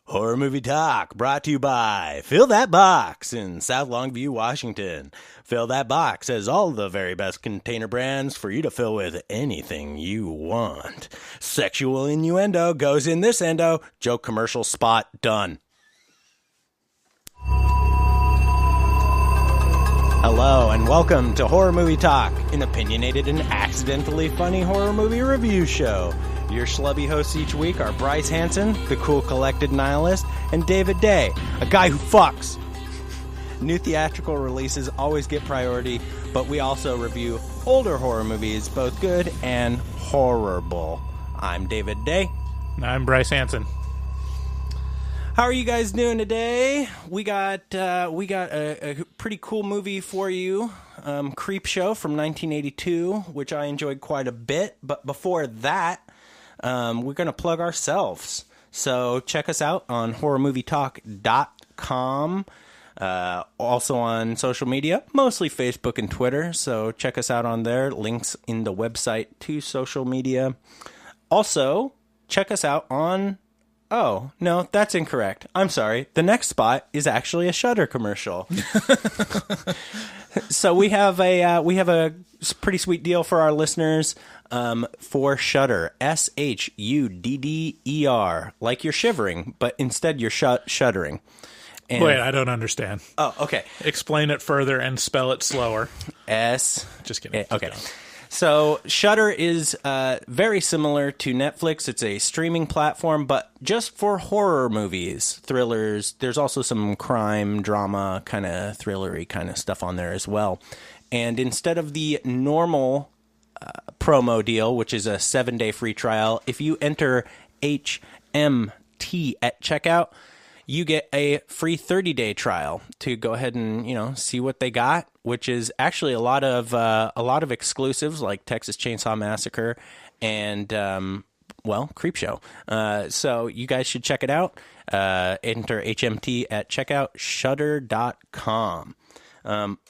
Horror Movie Talk, brought to you by Fill That Box in South Longview, Washington. Fill That Box has all the very best container brands for you to fill with anything you want. Sexual innuendo goes in this endo. Joke commercial spot done. Hello and welcome to Horror Movie Talk, an opinionated and accidentally funny horror movie review show. Your schlubby hosts each week are Bryce Hanson, the cool collected nihilist, and David Day, a guy who fucks. New theatrical releases always get priority, but we also review older horror movies, both good and horrible. I'm David Day. I'm Bryce Hanson. How are you guys doing today? We got a pretty cool movie for you, Creepshow from 1982, which I enjoyed quite a bit. But before that, we're going to plug ourselves. So check us out on horrormovietalk.com. Also on social media, mostly Facebook and Twitter. So check us out on there. Links in the website to social media. Also, check us out on... Oh, no, that's incorrect. I'm sorry. The next spot is actually a Shudder commercial. So we have a pretty sweet deal for our listeners for Shudder. SHUDDER. Like you're shivering, but instead you're shuddering. And, wait, I don't understand. Oh, okay. Explain it further and spell it slower. Just kidding. Okay. So Shudder is very similar to Netflix. It's a streaming platform, but just for horror movies, thrillers. There's also some crime, drama, kind of thrillery kind of stuff on there as well. And instead of the normal promo deal, which is a 7-day free trial, if you enter HMT at checkout, you get a free 30-day trial to go ahead and, see what they got, which is actually a lot of exclusives like Texas Chainsaw Massacre and, Creepshow. So you guys should check it out. Enter HMT at checkout, shudder.com.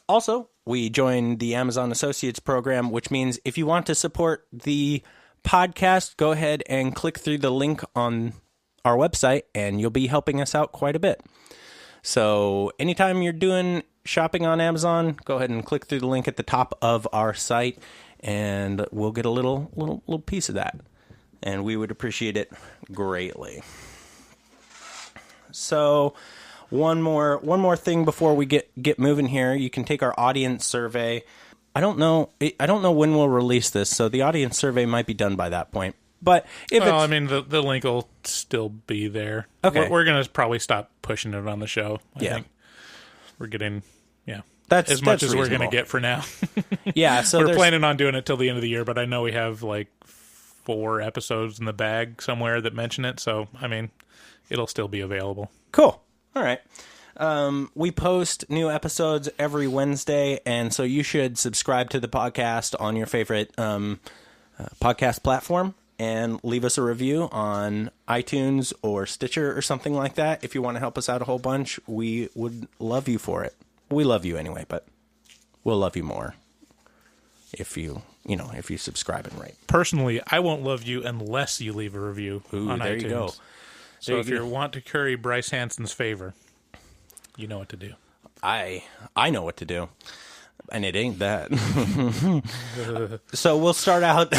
Also, we joined the Amazon Associates program, which means if you want to support the podcast, go ahead and click through the link on our website, and you'll be helping us out quite a bit. So anytime you're doing shopping on Amazon, go ahead and click through the link at the top of our site, and we'll get a little piece of that. And we would appreciate it greatly. So one more thing before we get moving here. You can take our audience survey. I don't know when we'll release this, so the audience survey might be done by that point. But the link will still be there. Okay. We're going to probably stop pushing it on the show. I think we're getting, that's as much as reasonable. we're going to get for now. Yeah. So we're planning on doing it till the end of the year, but I know we have like 4 episodes in the bag somewhere that mention it. So, it'll still be available. Cool. All right. We post new episodes every Wednesday, and so you should subscribe to the podcast on your favorite podcast platform. And leave us a review on iTunes or Stitcher or something like that. If you want to help us out a whole bunch, we would love you for it. We love you anyway, but we'll love you more if you subscribe and rate. Personally, I won't love you unless you leave a review on there iTunes. You go. So if you want to curry Bryce Hanson's favor, you know what to do. I know what to do. And it ain't that. So we'll start out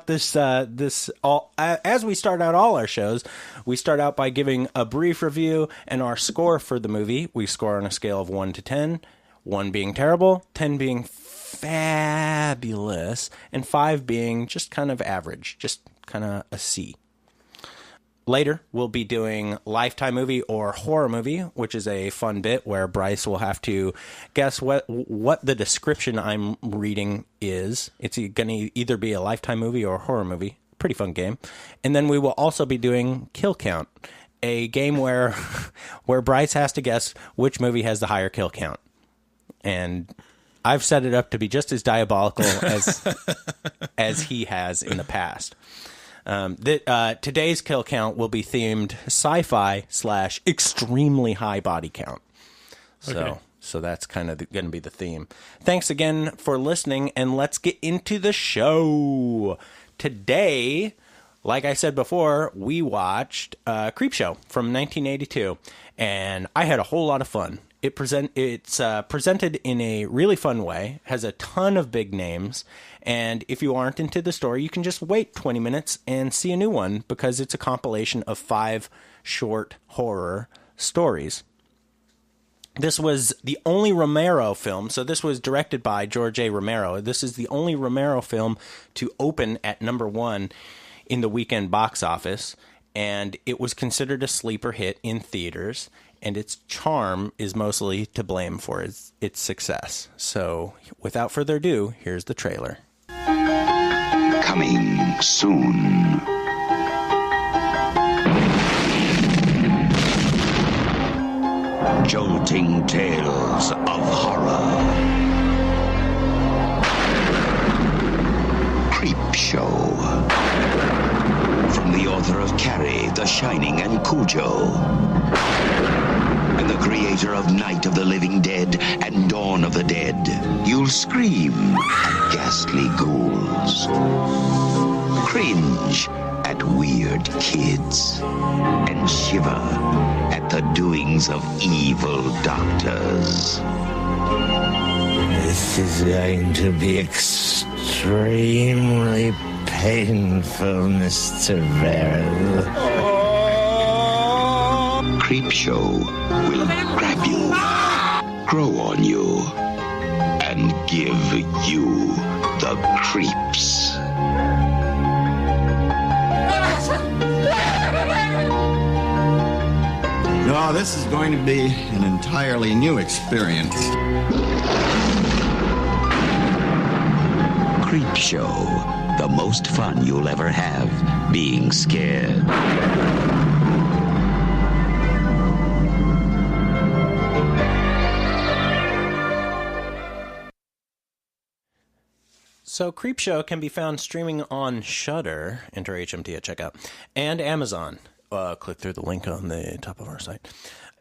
this as we start out all our shows. We start out by giving a brief review and our score for the movie. We score on a scale of 1 to 10, 1 being terrible, 10 being fabulous, and 5 being just kind of average, just kind of a C. Later, we'll be doing Lifetime Movie or Horror Movie, which is a fun bit where Bryce will have to guess what the description I'm reading is. It's going to either be a Lifetime Movie or a Horror Movie. Pretty fun game. And then we will also be doing Kill Count, a game where Bryce has to guess which movie has the higher kill count. And I've set it up to be just as diabolical as he has in the past. Today's kill count will be themed sci-fi / extremely high body count. So that's kind of going to be the theme. Thanks again for listening, and let's get into the show. Today, like I said before, we watched Creepshow from 1982, and I had a whole lot of fun. It's presented in a really fun way, has a ton of big names, and if you aren't into the story, you can just wait 20 minutes and see a new one because it's a compilation of 5 short horror stories. This was the only Romero film, so this was directed by George A. Romero. This is the only Romero film to open at number 1 in the weekend box office, and it was considered a sleeper hit in theaters, and its charm is mostly to blame for its success. So, without further ado, here's the trailer. Coming soon. Jolting tales of horror. Creepshow. From the author of Carrie, The Shining, and Cujo. And the creator of Night of the Living Dead and Dawn of the Dead. You'll scream at ghastly ghouls. Cringe at weird kids. And shiver at the doings of evil doctors. This is going to be extremely painful, Mr. Verrill. Creepshow will grab you, grow on you, and give you the creeps. No, this is going to be an entirely new experience. Creepshow, the most fun you'll ever have being scared. So Creepshow can be found streaming on Shudder, enter HMT at checkout, and Amazon. Click through the link on the top of our site.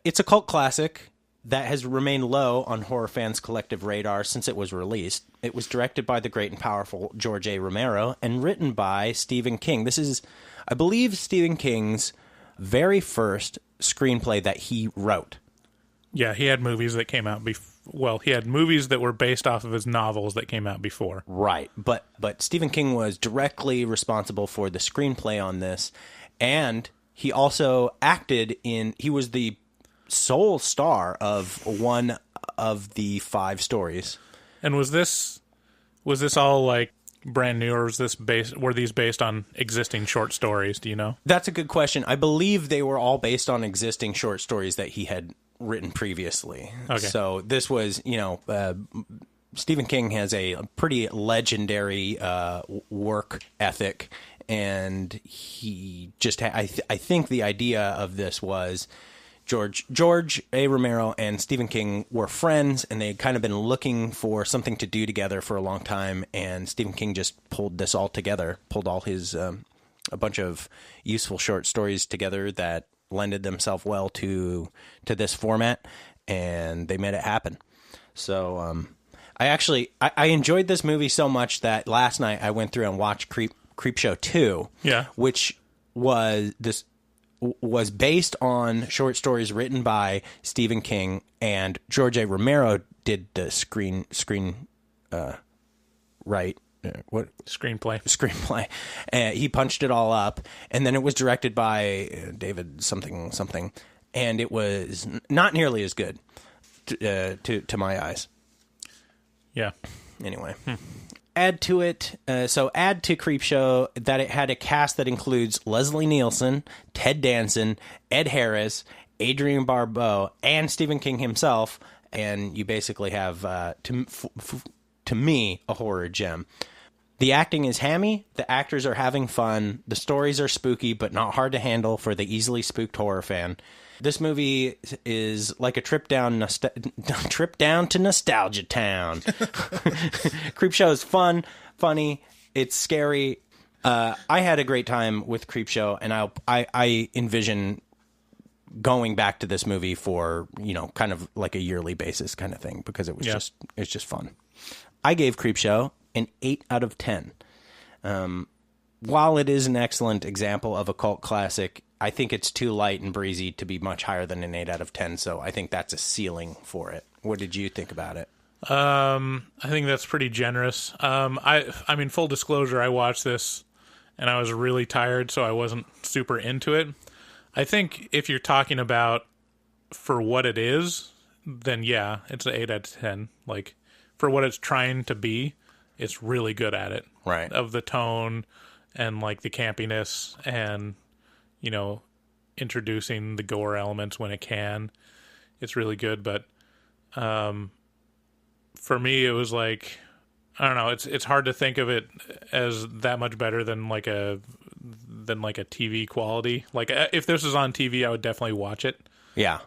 It's a cult classic that has remained low on horror fans' collective radar since it was released. It was directed by the great and powerful George A. Romero and written by Stephen King. This is, I believe, Stephen King's very first screenplay that he wrote. Yeah, he had movies that came out well, he had movies that were based off of his novels that came out before. Right, but Stephen King was directly responsible for the screenplay on this, and he also acted in, he was the sole star of one of the 5 stories. And was this all like brand new, or were these based on existing short stories? Do you know? That's a good question. I believe they were all based on existing short stories that he had written previously. Okay. So this was, Stephen King has a pretty legendary work ethic, and he just I think the idea of this was George A. Romero and Stephen King were friends, and they had kind of been looking for something to do together for a long time, and Stephen King just pulled this all together, pulled all his a bunch of useful short stories together that lended themselves well to this format, and they made it happen. So I enjoyed this movie so much that last night I went through and watched Creepshow 2, which was based on short stories written by Stephen King, and George A. Romero did the screenplay. He punched it all up, and then it was directed by David something, and it was not nearly as good to my eyes. Yeah. Anyway. Add to Creepshow that it had a cast that includes Leslie Nielsen, Ted Danson, Ed Harris, Adrienne Barbeau, and Stephen King himself, and you basically have, to me, a horror gem. The acting is hammy, the actors are having fun, the stories are spooky but not hard to handle for the easily spooked horror fan. This movie is like a trip down to Nostalgia Town. Creepshow is fun, funny, it's scary. I had a great time with Creepshow, and I envision going back to this movie for, kind of like a yearly basis kind of thing, because it was it's just fun. I gave Creepshow an 8 out of 10. while it is an excellent example of a cult classic, I think it's too light and breezy to be much higher than an 8 out of 10. So I think that's a ceiling for it. What did you think about it? I think that's pretty generous. I mean, full disclosure, I watched this and I was really tired, so I wasn't super into it. I think if you're talking about for what it is, then yeah, it's an 8 out of 10. Like, for what it's trying to be, it's really good at it. Right. Of the tone and, like, the campiness and, you know, introducing the gore elements when it can. It's really good, but for me, it was like, I don't know, it's hard to think of it as that much better than like a TV quality. Like, if this was on TV, I would definitely watch it. Yeah.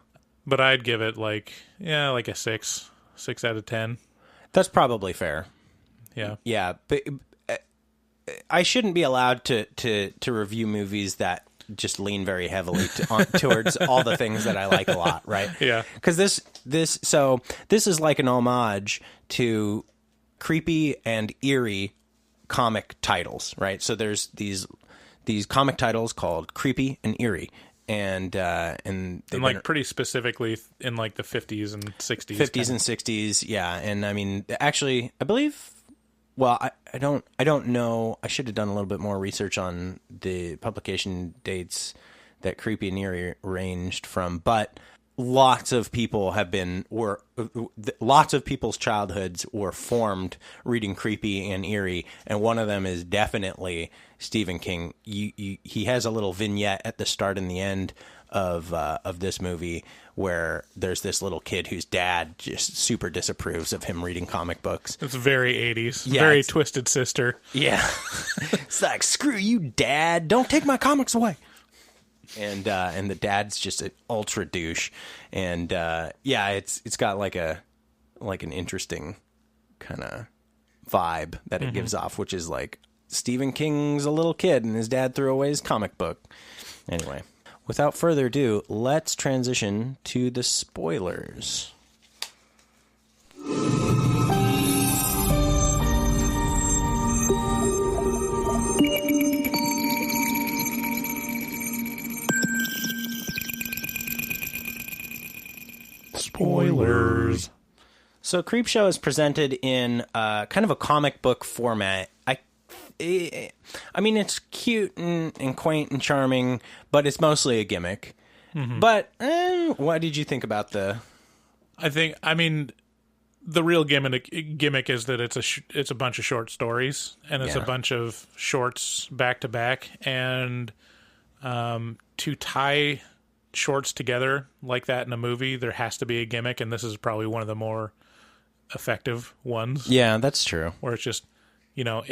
But I'd give it like a 6 out of 10. That's probably fair. Yeah. Yeah, but I shouldn't be allowed to review movies that just lean very heavily towards all the things that I like a lot, right? Yeah. Because this is like an homage to creepy and eerie comic titles, right? So there's these comic titles called Creepy and Eerie, and like pretty specifically in like the 50s and 60s. 50s and 60s, yeah. And I mean, actually, I believe. Well, I don't know. I should have done a little bit more research on the publication dates that Creepy and Eerie ranged from, but lots of people's childhoods were formed reading Creepy and Eerie, and one of them is definitely Stephen King. He has a little vignette at the start and the end of this movie where there's this little kid whose dad just super disapproves of him reading comic books. It's very 80s. Yeah, very Twisted Sister. Yeah. It's like, screw you, Dad. Don't take my comics away. And the dad's just an ultra douche. And yeah, it's got like an interesting kind of vibe that it gives off, which is like Stephen King's a little kid and his dad threw away his comic book. Anyway. Without further ado, let's transition to the spoilers. Spoilers. So Creepshow is presented in kind of a comic book format. I mean, it's cute and quaint and charming, but it's mostly a gimmick. Mm-hmm. But what did you think about the... I mean, the real gimmick is that it's a bunch of short stories, and it's a bunch of shorts back to back, and to tie shorts together like that in a movie, there has to be a gimmick, and this is probably one of the more effective ones. Yeah, that's true. Where it's just, you know,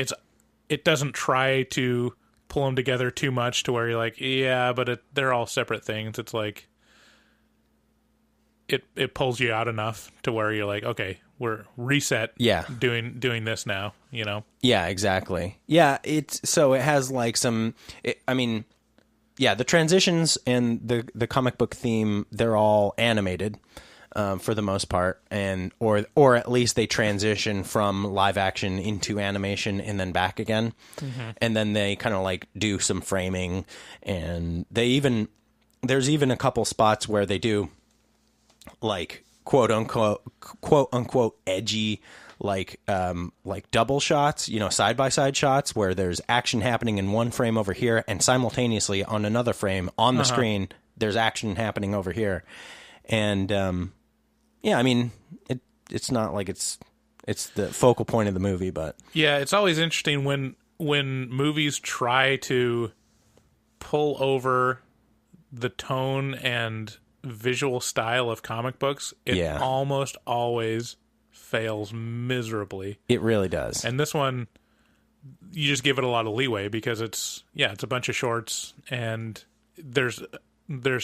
it doesn't try to pull them together too much to where you're like, yeah, but they're all separate things. It's like it pulls you out enough to where you're like, okay, we're reset. Yeah, doing this now. You know. Yeah, exactly. Yeah, it has like some. I mean, yeah, the transitions and the comic book theme, they're all animated. For the most part, and or at least they transition from live action into animation and then back again, and then they kind of like do some framing, and there's even a couple spots where they do like quote unquote edgy like double shots, you know, side by side shots where there's action happening in one frame over here and simultaneously on another frame on the screen there's action happening over here, and yeah, I mean, it's not like it's the focal point of the movie, but... Yeah, it's always interesting when movies try to pull over the tone and visual style of comic books. It almost always fails miserably. It really does. And this one, you just give it a lot of leeway because it's a bunch of shorts, and there's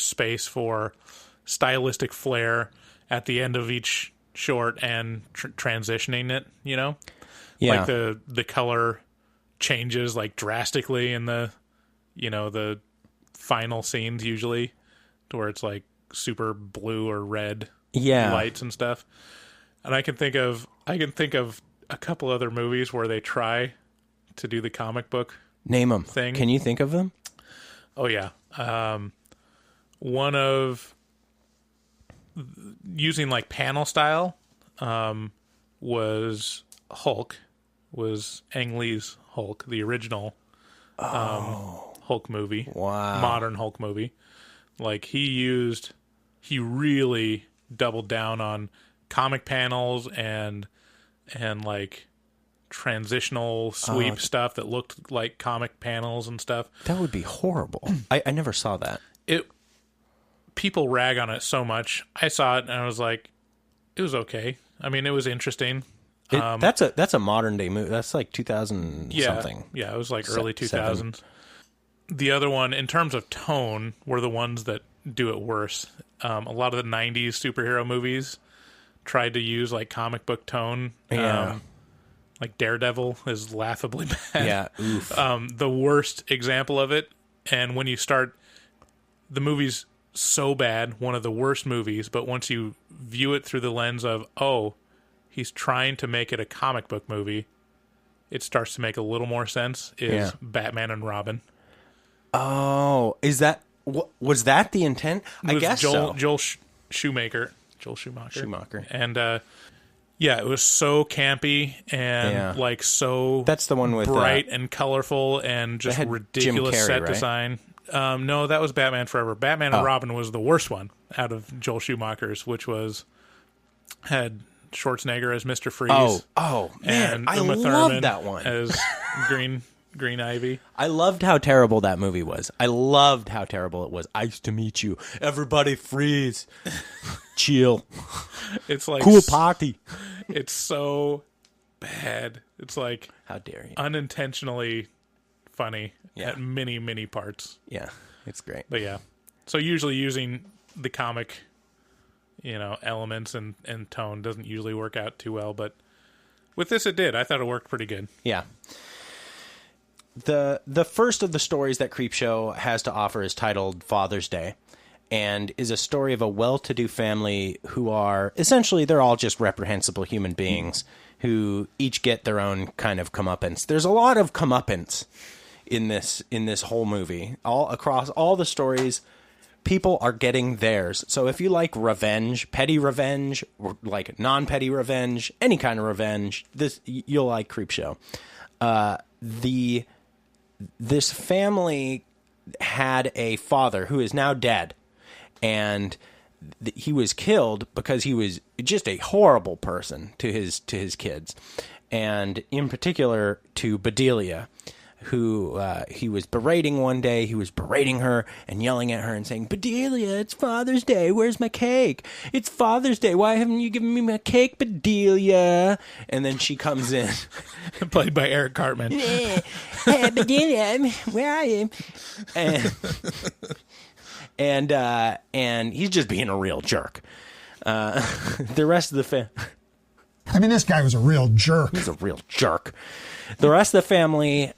space for stylistic flair at the end of each short and transitioning it, you know? Yeah. Like the color changes like drastically in the final scenes usually, to where it's like super blue or red lights and stuff. And I can think of a couple other movies where they try to do the comic book Name them. thing. Can you think of them? Oh yeah. One of using like panel style was Hulk, was Ang Lee's Hulk, the original Hulk movie. Wow. Modern Hulk movie. Like he really doubled down on comic panels and like transitional sweep stuff that looked like comic panels and stuff. That would be horrible. I never saw that. People rag on it so much. I saw it and I was like, it was okay. I mean, it was interesting. That's a modern day movie. That's like 2000 something. Yeah, it was like early 2000s. The other one, in terms of tone, were the ones that do it worse. A lot of the 90s superhero movies tried to use like comic book tone. Yeah. Like Daredevil is laughably bad. Yeah. Oof. The worst example of it. And when you start, the movie's so bad, one of the worst movies, but once you view it through the lens of, oh, he's trying to make it a comic book movie, it starts to make a little more sense, is Batman and Robin. Oh, was that the intent? I guess Joel Schumacher. And it was so campy and like so that's the one with bright and colorful and just ridiculous Carrey, set right? design. No, that was Batman Forever. Batman and Robin was the worst one out of Joel Schumacher's, which had Schwarzenegger as Mr. Freeze. Oh man, and I Uma loved Thurman that one as Green Ivy. I loved how terrible that movie was. I loved how terrible it was. Nice to meet you. Everybody freeze. Chill. It's like cool party. It's so bad. It's like, how dare you? Unintentionally funny at many parts. Yeah, it's great. But yeah, so usually using the comic, elements and tone doesn't usually work out too well. But with this, it did. I thought it worked pretty good. Yeah. The first of the stories that Creepshow has to offer is titled Father's Day, and is a story of a well-to-do family who are essentially, they're all just reprehensible human beings who each get their own kind of comeuppance. There's a lot of comeuppance in this whole movie. All across all the stories, people are getting theirs. So if you like revenge, petty revenge, or like non-petty revenge, any kind of revenge, you'll like Creepshow. This family had a father who is now dead, and he was killed because he was just a horrible person to his kids, and in particular to Bedelia, who he was berating one day. He was berating her and yelling at her and saying, "Bedelia, it's Father's Day. Where's my cake? It's Father's Day. Why haven't you given me my cake, Bedelia?" And then she comes in. Played by Eric Cartman. Hey, Bedelia, where are you? And he's just being a real jerk. The rest of the family... I mean, this guy was a real jerk. He's a real jerk. The rest of the family,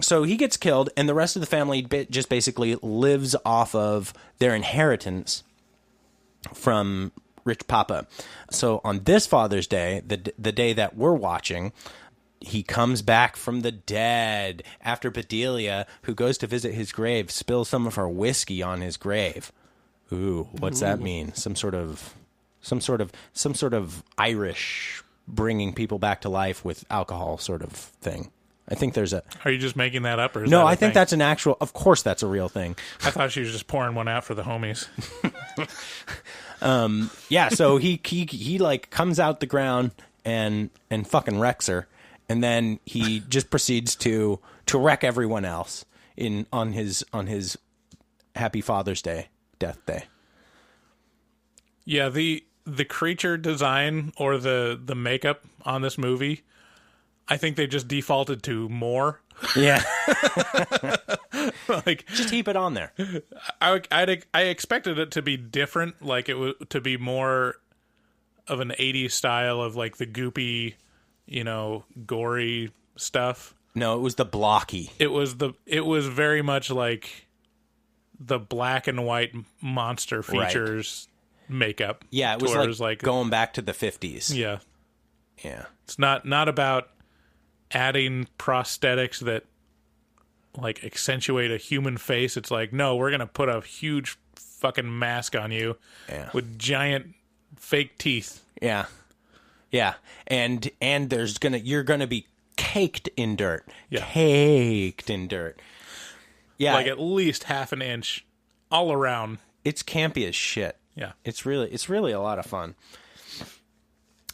so he gets killed, and the rest of the family just basically lives off of their inheritance from Rich Papa. So on this Father's Day, the day that we're watching, he comes back from the dead after Bedelia, who goes to visit his grave, spills some of her whiskey on his grave. Ooh, what's that mean? Some sort of Irish bringing people back to life with alcohol sort of thing. I think there's a... Are you just making that up? Or is no, that I think thing? that's an actual... Of course that's a real thing. I thought she was just pouring one out for the homies. Yeah, so he like comes out the ground and fucking wrecks her, and then he just proceeds to wreck everyone else on his Happy Father's Day, Death Day. Yeah, the creature design or the makeup on this movie, I think they just defaulted to more. Yeah. Like, just heap it on there. I expected it to be different, like to be more of an 80s style of like the goopy, gory stuff. No, it was the blocky. It was very much like the black and white monster features makeup. Yeah, it was like going back to the 50s. Yeah. Yeah. It's not about adding prosthetics that like accentuate a human face. It's like, no, we're gonna put a huge fucking mask on you with giant fake teeth. Yeah. Yeah. And you're gonna be caked in dirt. Yeah. Caked in dirt. Yeah. Like at least half an inch all around. It's campy as shit. Yeah. It's really a lot of fun.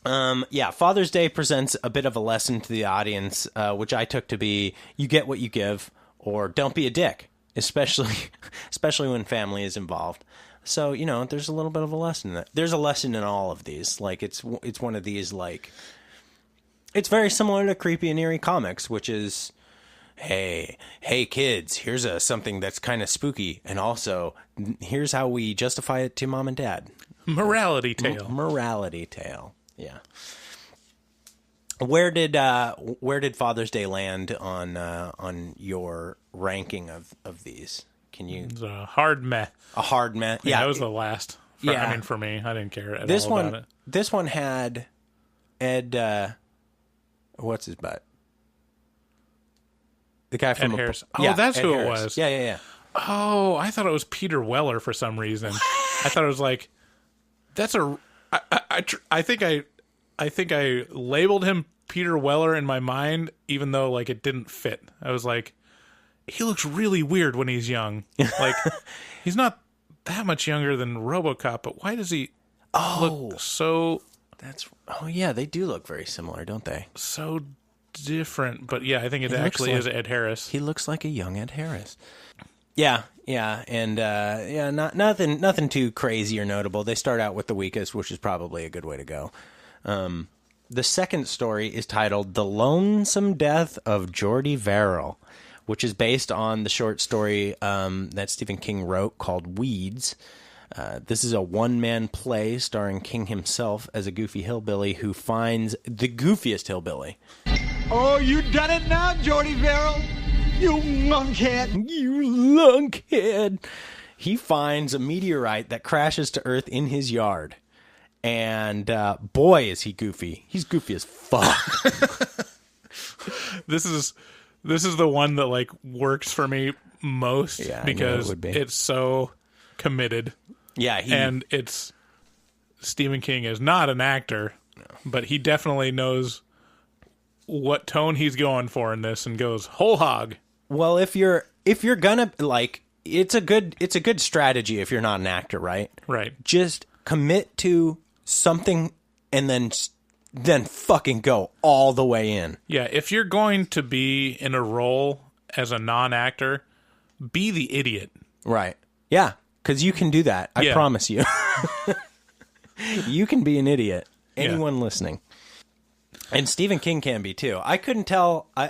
Father's Day presents a bit of a lesson to the audience, which I took to be, you get what you give, or don't be a dick, especially when family is involved. So, there's a little bit of a lesson in that. There's a lesson in all of these. Like, it's one of these, like, it's very similar to Creepy and Eerie Comics, which is, hey kids, here's something that's kind of spooky, and also here's how we justify it to mom and dad. Morality tale. Morality tale. Yeah. Where did Father's Day land on your ranking of these? Can you? It's a hard meh. A hard meh. Yeah, that was the last. Yeah. I mean, for me, I didn't care at This all one, about it. This one had Ed. What's his butt? The guy from Ed Harris. Oh, that's Ed who Harris. it was. Yeah. Oh, I thought it was Peter Weller for some reason. I thought it was like, that's a. I think I labeled him Peter Weller in my mind, even though like it didn't fit. I was like, he looks really weird when he's young. Like, he's not that much younger than RoboCop, but why does he look so? Oh yeah, they do look very similar, don't they? So different. But yeah, I think it actually is Ed Harris. He looks like a young Ed Harris. Yeah, and nothing too crazy or notable. They start out with the weakest, which is probably a good way to go. The second story is titled "The Lonesome Death of Jordy Verrill," which is based on the short story that Stephen King wrote called Weeds. This is a one-man play starring King himself as a goofy hillbilly who finds the goofiest hillbilly. Oh, you done it now, Jordy Verrill? You lunkhead. You lunkhead. He finds a meteorite that crashes to Earth in his yard. And boy, is he goofy. He's goofy as fuck. This is the one that like works for me most because it's so committed. Yeah, and it's Stephen King is not an actor, but he definitely knows what tone he's going for in this and goes whole hog. Well, if you're gonna like, it's a good strategy if you're not an actor, right? Right. Just commit to something and then fucking go all the way in. Yeah, if you're going to be in a role as a non-actor, be the idiot. Right. Yeah, because you can do that. I promise you. You can be an idiot. Anyone listening. And Stephen King can be too. I couldn't tell. I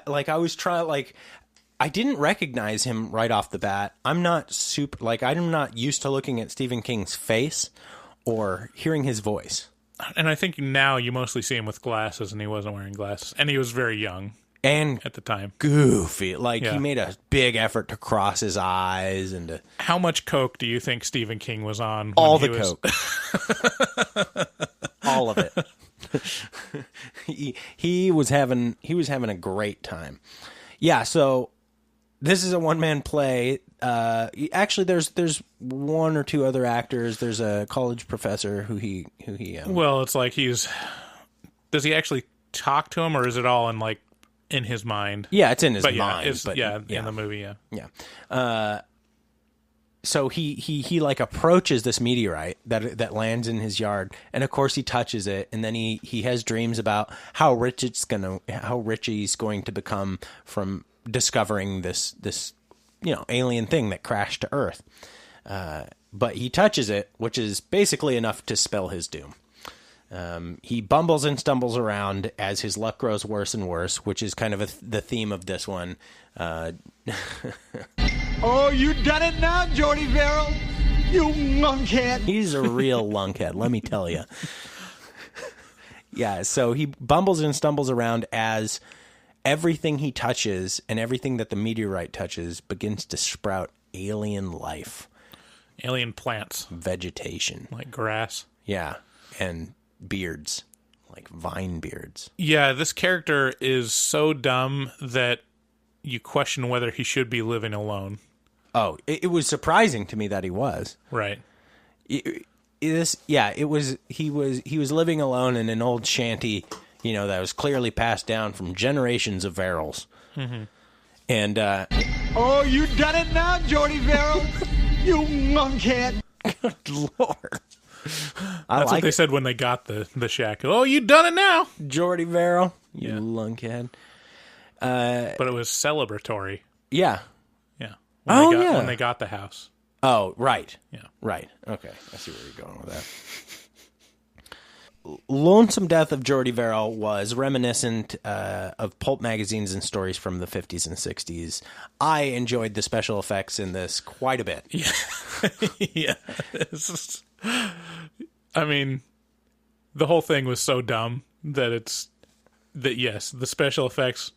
didn't recognize him right off the bat. I'm not used to looking at Stephen King's face or hearing his voice. And I think now you mostly see him with glasses, and he wasn't wearing glasses. And he was very young. And at the time. Goofy. He made a big effort to cross his eyes. How much coke do you think Stephen King was on? All the coke. All of it. he was having a great time. Yeah, so this is a one-man play. Actually, there's one or two other actors. There's a college professor who he. Well, it's like does he actually talk to him, or is it all in his mind? Yeah, it's in his mind. In the movie, yeah. So he like approaches this meteorite that lands in his yard, and of course he touches it, and then he has dreams about how rich he's going to become from discovering this alien thing that crashed to Earth. But he touches it, which is basically enough to spell his doom. He bumbles and stumbles around as his luck grows worse and worse, which is kind of the theme of this one. Oh, you done it now, Jordy Verrill? You lunkhead. He's a real lunkhead, let me tell you. Yeah, so he bumbles and stumbles around as everything he touches and everything that the meteorite touches begins to sprout alien life. Alien plants. Vegetation. Like grass. Yeah, and beards. Like vine beards. Yeah, this character is so dumb that you question whether he should be living alone. Oh, it was surprising to me that he was. Right. He was living alone in an old shanty, that was clearly passed down from generations of Verrills. Mm-hmm. And Oh, you done it now, Jordy Verrill? You lunkhead. good Lord. That's what they said when they got the shack. Oh, you done it now, Jordy Verrill, you lunkhead. But it was celebratory. Yeah. Yeah. Yeah. When they got the house. Oh, right. Yeah. Right. Okay. I see where you're going with that. Lonesome Death of Jordy Verrill was reminiscent of pulp magazines and stories from the 50s and 60s. I enjoyed the special effects in this quite a bit. Yeah. Yeah. I mean, the whole thing was so dumb that yes, the special effects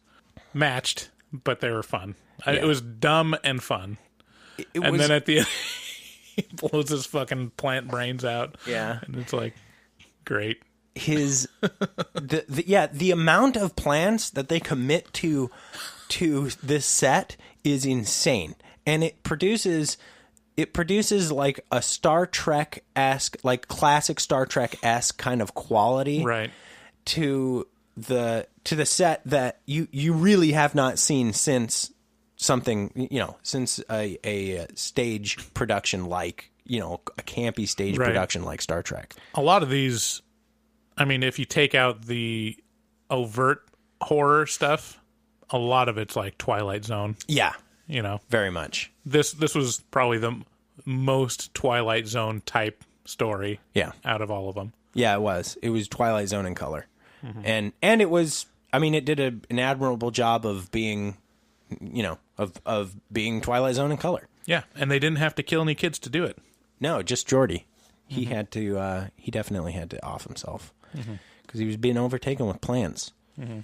matched, but they were fun. Yeah. It was dumb and fun. Then at the end, he blows his fucking plant brains out. Yeah. And it's like, great. The amount of plants that they commit to this set is insane. And it produces like a Star Trek-esque, like classic Star Trek-esque kind of quality. Right. To the set that you really have not seen since something, since a stage production like, a campy stage production like Star Trek. A lot of these, I mean, if you take out the overt horror stuff, a lot of it's like Twilight Zone. Yeah. Very much. This was probably the most Twilight Zone type story. Yeah. Out of all of them. Yeah, it was. It was Twilight Zone in color. Mm-hmm. And it was, I mean, it did an admirable job of being, of being Twilight Zone in color. Yeah, and they didn't have to kill any kids to do it. No, just Geordi. He had to, he definitely had to off himself because he was being overtaken with plans. Mm-hmm.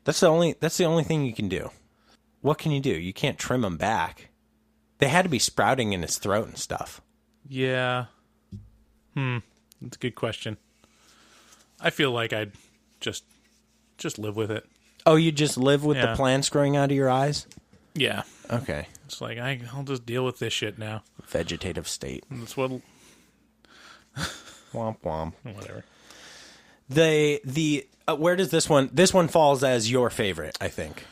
That's the only thing you can do. What can you do? You can't trim him back. They had to be sprouting in his throat and stuff. Yeah. That's a good question. I feel like I'd just live with it. Oh, you just live with the plants growing out of your eyes? Yeah. Okay. It's like, I'll just deal with this shit now. Vegetative state. That's what... Womp womp. Whatever. Where does this one falls as your favorite, I think.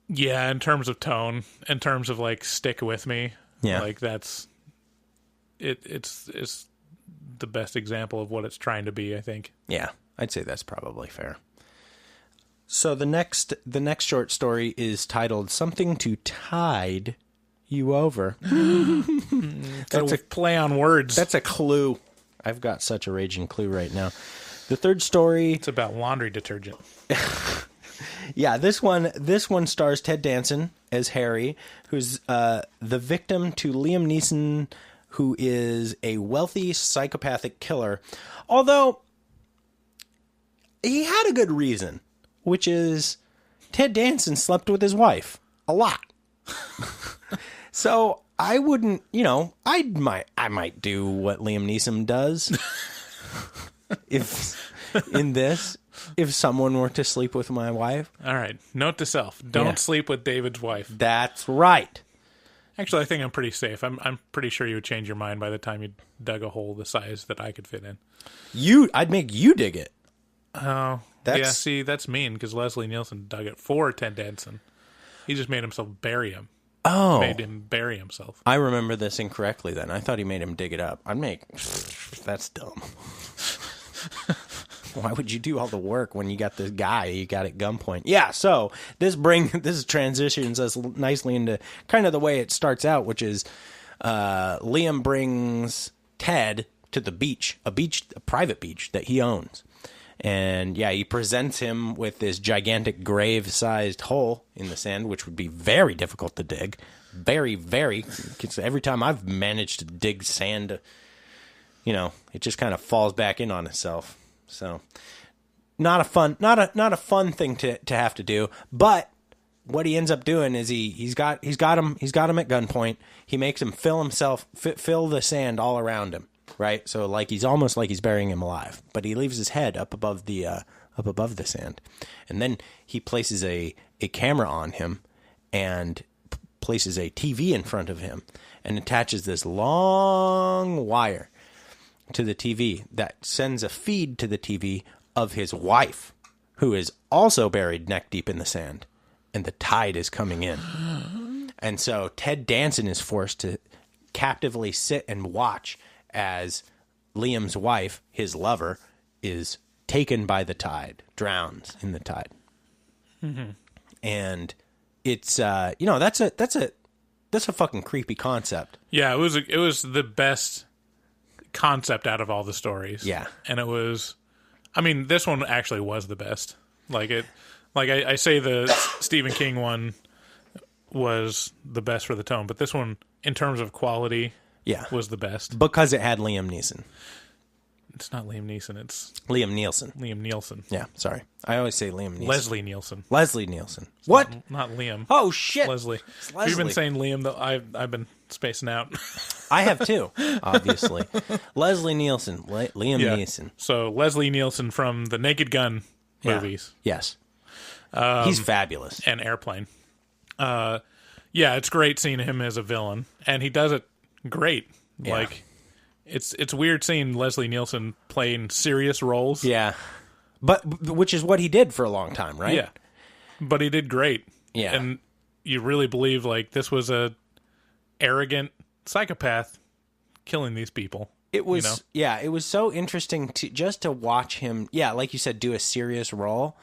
Yeah, in terms of tone, in terms of like stick with me. Yeah. Like that's it's the best example of what it's trying to be, I think. Yeah, I'd say that's probably fair. So the next short story is titled Something to Tide You Over. That's a play on words. That's a clue. I've got such a raging clue right now. The third story... It's about laundry detergent. Yeah, this one stars Ted Danson as Harry, who's the victim to Liam Neeson, who is a wealthy psychopathic killer. Although, he had a good reason, which is Ted Danson slept with his wife a lot. So I wouldn't, I might do what Liam Neeson does if someone were to sleep with my wife. All right. Note to self: don't sleep with David's wife. That's right. Actually, I think I'm pretty safe. I'm pretty sure you would change your mind by the time you dug a hole the size that I could fit in. I'd make you dig it. Oh, yeah. See, that's mean because Leslie Nielsen dug it for Ted Danson. He just made himself bury him. Oh, made him bury himself. I remember this incorrectly. Then I thought he made him dig it up. That's dumb. Why would you do all the work when you got this guy you got at gunpoint? Yeah, so this transitions us nicely into kind of the way it starts out, which is Liam brings Ted to the beach, a private beach that he owns. And yeah, he presents him with this gigantic grave-sized hole in the sand, which would be very difficult to dig. Very, very. Every time I've managed to dig sand, it just kind of falls back in on itself. So, not a fun thing to have to do. But what he ends up doing is he's got him at gunpoint. He makes him fill the sand all around him. Right, so like he's almost like he's burying him alive, but he leaves his head up above the sand, and then he places a camera on him, and places a TV in front of him and attaches this long wire to the TV that sends a feed to the TV of his wife, who is also buried neck deep in the sand, and the tide is coming in. And so Ted Danson is forced to captively sit and watch as Liam's wife, his lover, is taken by the tide, drowns in the tide. Mm-hmm. And it's that's a fucking creepy concept. Yeah, it was the best concept out of all the stories. Yeah. And it was, I mean, this one actually was the best. I say the Stephen King one was the best for the tone, but this one, in terms of quality, was the best. Because it had Liam Neeson. It's not Liam Neeson, it's Liam Nielsen. Liam Nielsen. Yeah, sorry. I always say Liam Neeson. Leslie Nielsen. Leslie Nielsen. What? Not Liam. Oh, shit. Leslie. It's Leslie. You've been saying Liam, though. I've been spacing out. I have too, obviously. Leslie Nielsen. Liam Neeson. So Leslie Nielsen from the Naked Gun movies. Yes. He's fabulous. And Airplane. Yeah, it's great seeing him as a villain, and he does it great. Yeah. Like, it's weird seeing Leslie Nielsen playing serious roles. Yeah. But which is what he did for a long time, right? Yeah. But he did great. Yeah. And you really believe, like, this was a arrogant psychopath killing these people. It was, it was so interesting to watch him, like you said, do a serious role,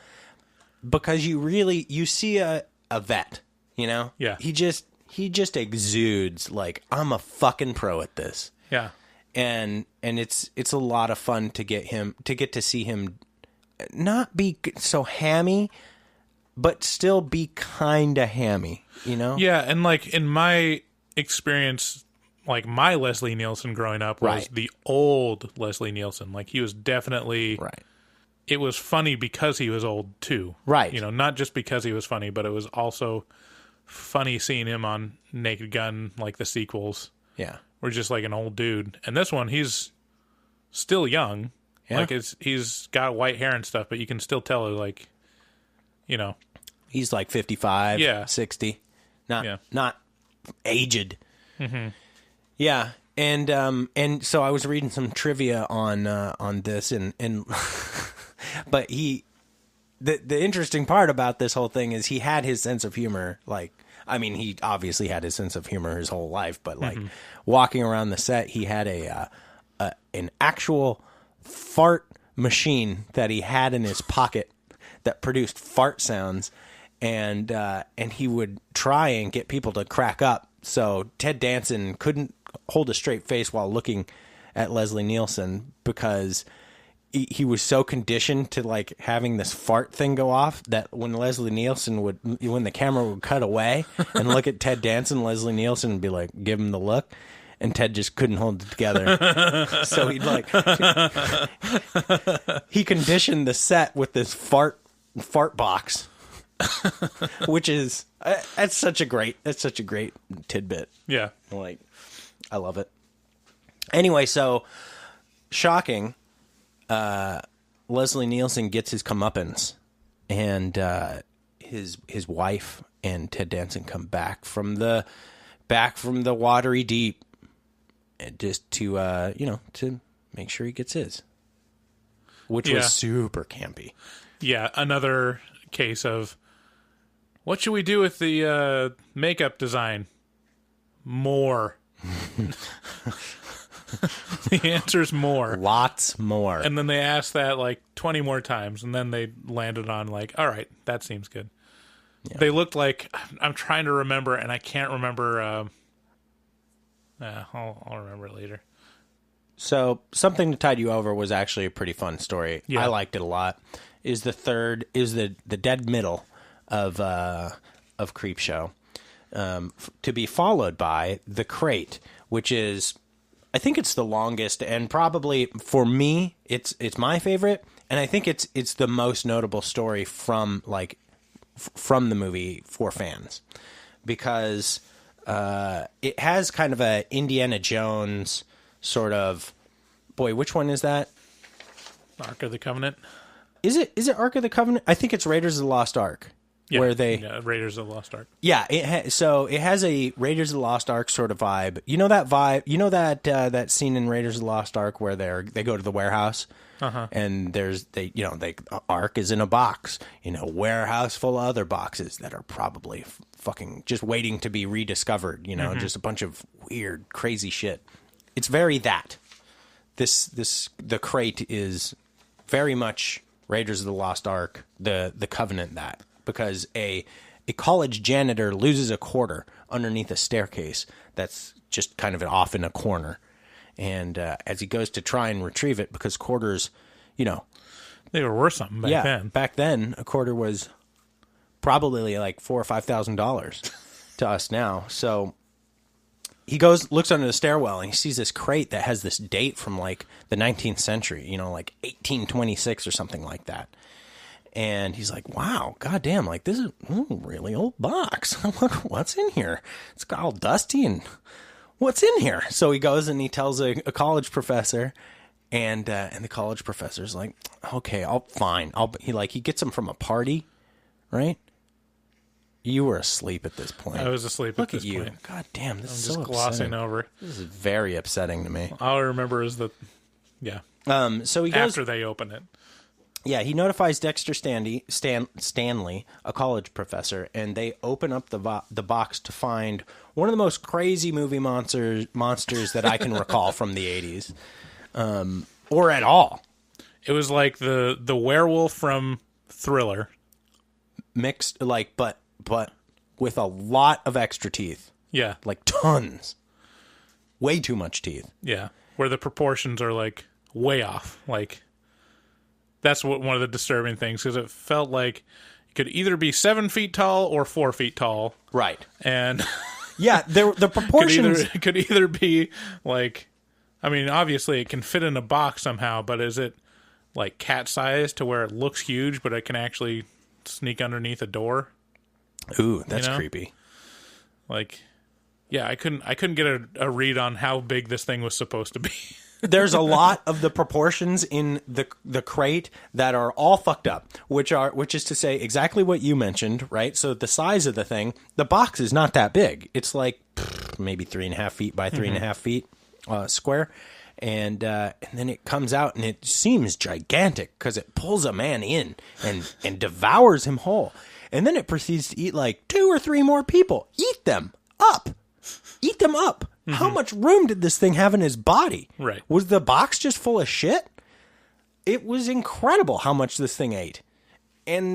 because you see a vet, Yeah. He just exudes like, I'm a fucking pro at this. Yeah. And it's a lot of fun to get to see him not be so hammy, but still be kind of hammy, Yeah, and like in my experience, like my Leslie Nielsen growing up was the old Leslie Nielsen. Like he was definitely right. It was funny because he was old too. Right. Not just because he was funny, but it was also funny seeing him on Naked Gun, like the sequels. Yeah. We're just like an old dude. And this one, he's still young. Yeah. Like he's got white hair and stuff, but you can still tell, like, he's like 55, 60. Not aged. Mm-hmm. Yeah. And so I was reading some trivia on this and but the interesting part about this whole thing is he had his sense of humor. Like, I mean, he obviously had his sense of humor his whole life, but like walking around the set, he had an actual fart machine that he had in his pocket that produced fart sounds, and he would try and get people to crack up. So Ted Danson couldn't hold a straight face while looking at Leslie Nielsen because he was so conditioned to like having this fart thing go off that when Leslie Nielsen when the camera would cut away and look at Ted Danson, Leslie Nielsen would be like, give him the look. And Ted just couldn't hold it together. So he'd like, he conditioned the set with this fart box, which is, that's such a great tidbit. Yeah. Like, I love it. Anyway, so shocking. Leslie Nielsen gets his comeuppance, and his wife and Ted Danson come back from the watery deep, just to to make sure he gets his, which was super campy. Yeah, another case of what should we do with the makeup design? More. The answer's more. Lots more. And then they asked that like 20 more times, and then they landed on like, all right, that seems good. Yeah. They looked like, I'm trying to remember, and I can't remember. I'll remember it later. So something to tide you over was actually a pretty fun story. Yeah. I liked it a lot. Is the dead middle of Creepshow, to be followed by The Crate, which is, I think it's the longest, and probably for me, it's my favorite, and I think it's the most notable story from the movie for fans, because it has kind of a Indiana Jones sort of, boy, which one is that? Ark of the Covenant. Is it Ark of the Covenant? I think it's Raiders of the Lost Ark. where they Raiders of the Lost Ark. Yeah, so it has a Raiders of the Lost Ark sort of vibe. You know that vibe? You know that scene in Raiders of the Lost Ark where they go to the warehouse and the Ark is in a box in a warehouse full of other boxes that are probably fucking just waiting to be rediscovered, just a bunch of weird, crazy shit. It's very that. The crate is very much Raiders of the Lost Ark, the Covenant that. Because a college janitor loses a quarter underneath a staircase that's just kind of off in a corner. And as he goes to try and retrieve it, because quarters, they were worth something back then. Back then, a quarter was probably like $4,000 or $5,000 to us now. So he looks under the stairwell, and he sees this crate that has this date from like the 19th century, like 1826 or something like that. And he's like, wow, goddamn, like this is a really old box. What's in here? It's got all dusty and what's in here? So he goes and he tells a college professor, and the college professor's like, okay, fine. He gets him from a party, right? You were asleep at this point. I was asleep Look at this point. You. God damn, this is just so glossing upsetting. over. This is very upsetting to me. All I remember is that, So he goes after they open it. Yeah, he notifies Dexter Stanley, a college professor, and they open up the box to find one of the most crazy movie monsters that I can recall from the 80s, or at all. It was like the werewolf from Thriller, mixed but with a lot of extra teeth. Yeah, like tons, way too much teeth. Yeah, where the proportions are like way off, like. That's one of the disturbing things, because it felt like it could either be 7 feet tall or 4 feet tall. Right. And yeah, the proportions could either be like, I mean, obviously it can fit in a box somehow, but is it like cat size to where it looks huge, but it can actually sneak underneath a door? Ooh, that's creepy. Like, yeah, I couldn't get a read on how big this thing was supposed to be. There's a lot of the proportions in the crate that are all fucked up, which is to say exactly what you mentioned, right? So the size of the thing, the box is not that big. It's like maybe 3.5 feet by 3.5 feet square, and then it comes out and it seems gigantic because it pulls a man in and devours him whole, and then it proceeds to eat like 2 or 3 more people. Eat them up. How much room did this thing have in his body? Right. Was the box just full of shit? It was incredible how much this thing ate.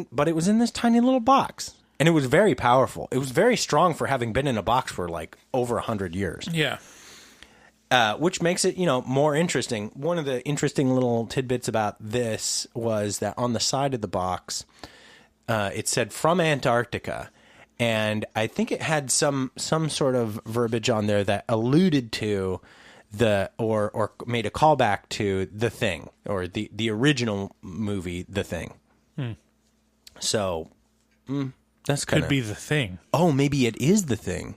But it was in this tiny little box. And it was very powerful. It was very strong for having been in a box for like over 100 years. Yeah. Which makes it, more interesting. One of the interesting little tidbits about this was that on the side of the box, it said from Antarctica. And I think it had some sort of verbiage on there that alluded to or made a callback to The Thing, or the original movie The Thing. So that's kind of, could be The Thing. Oh, maybe it is The Thing.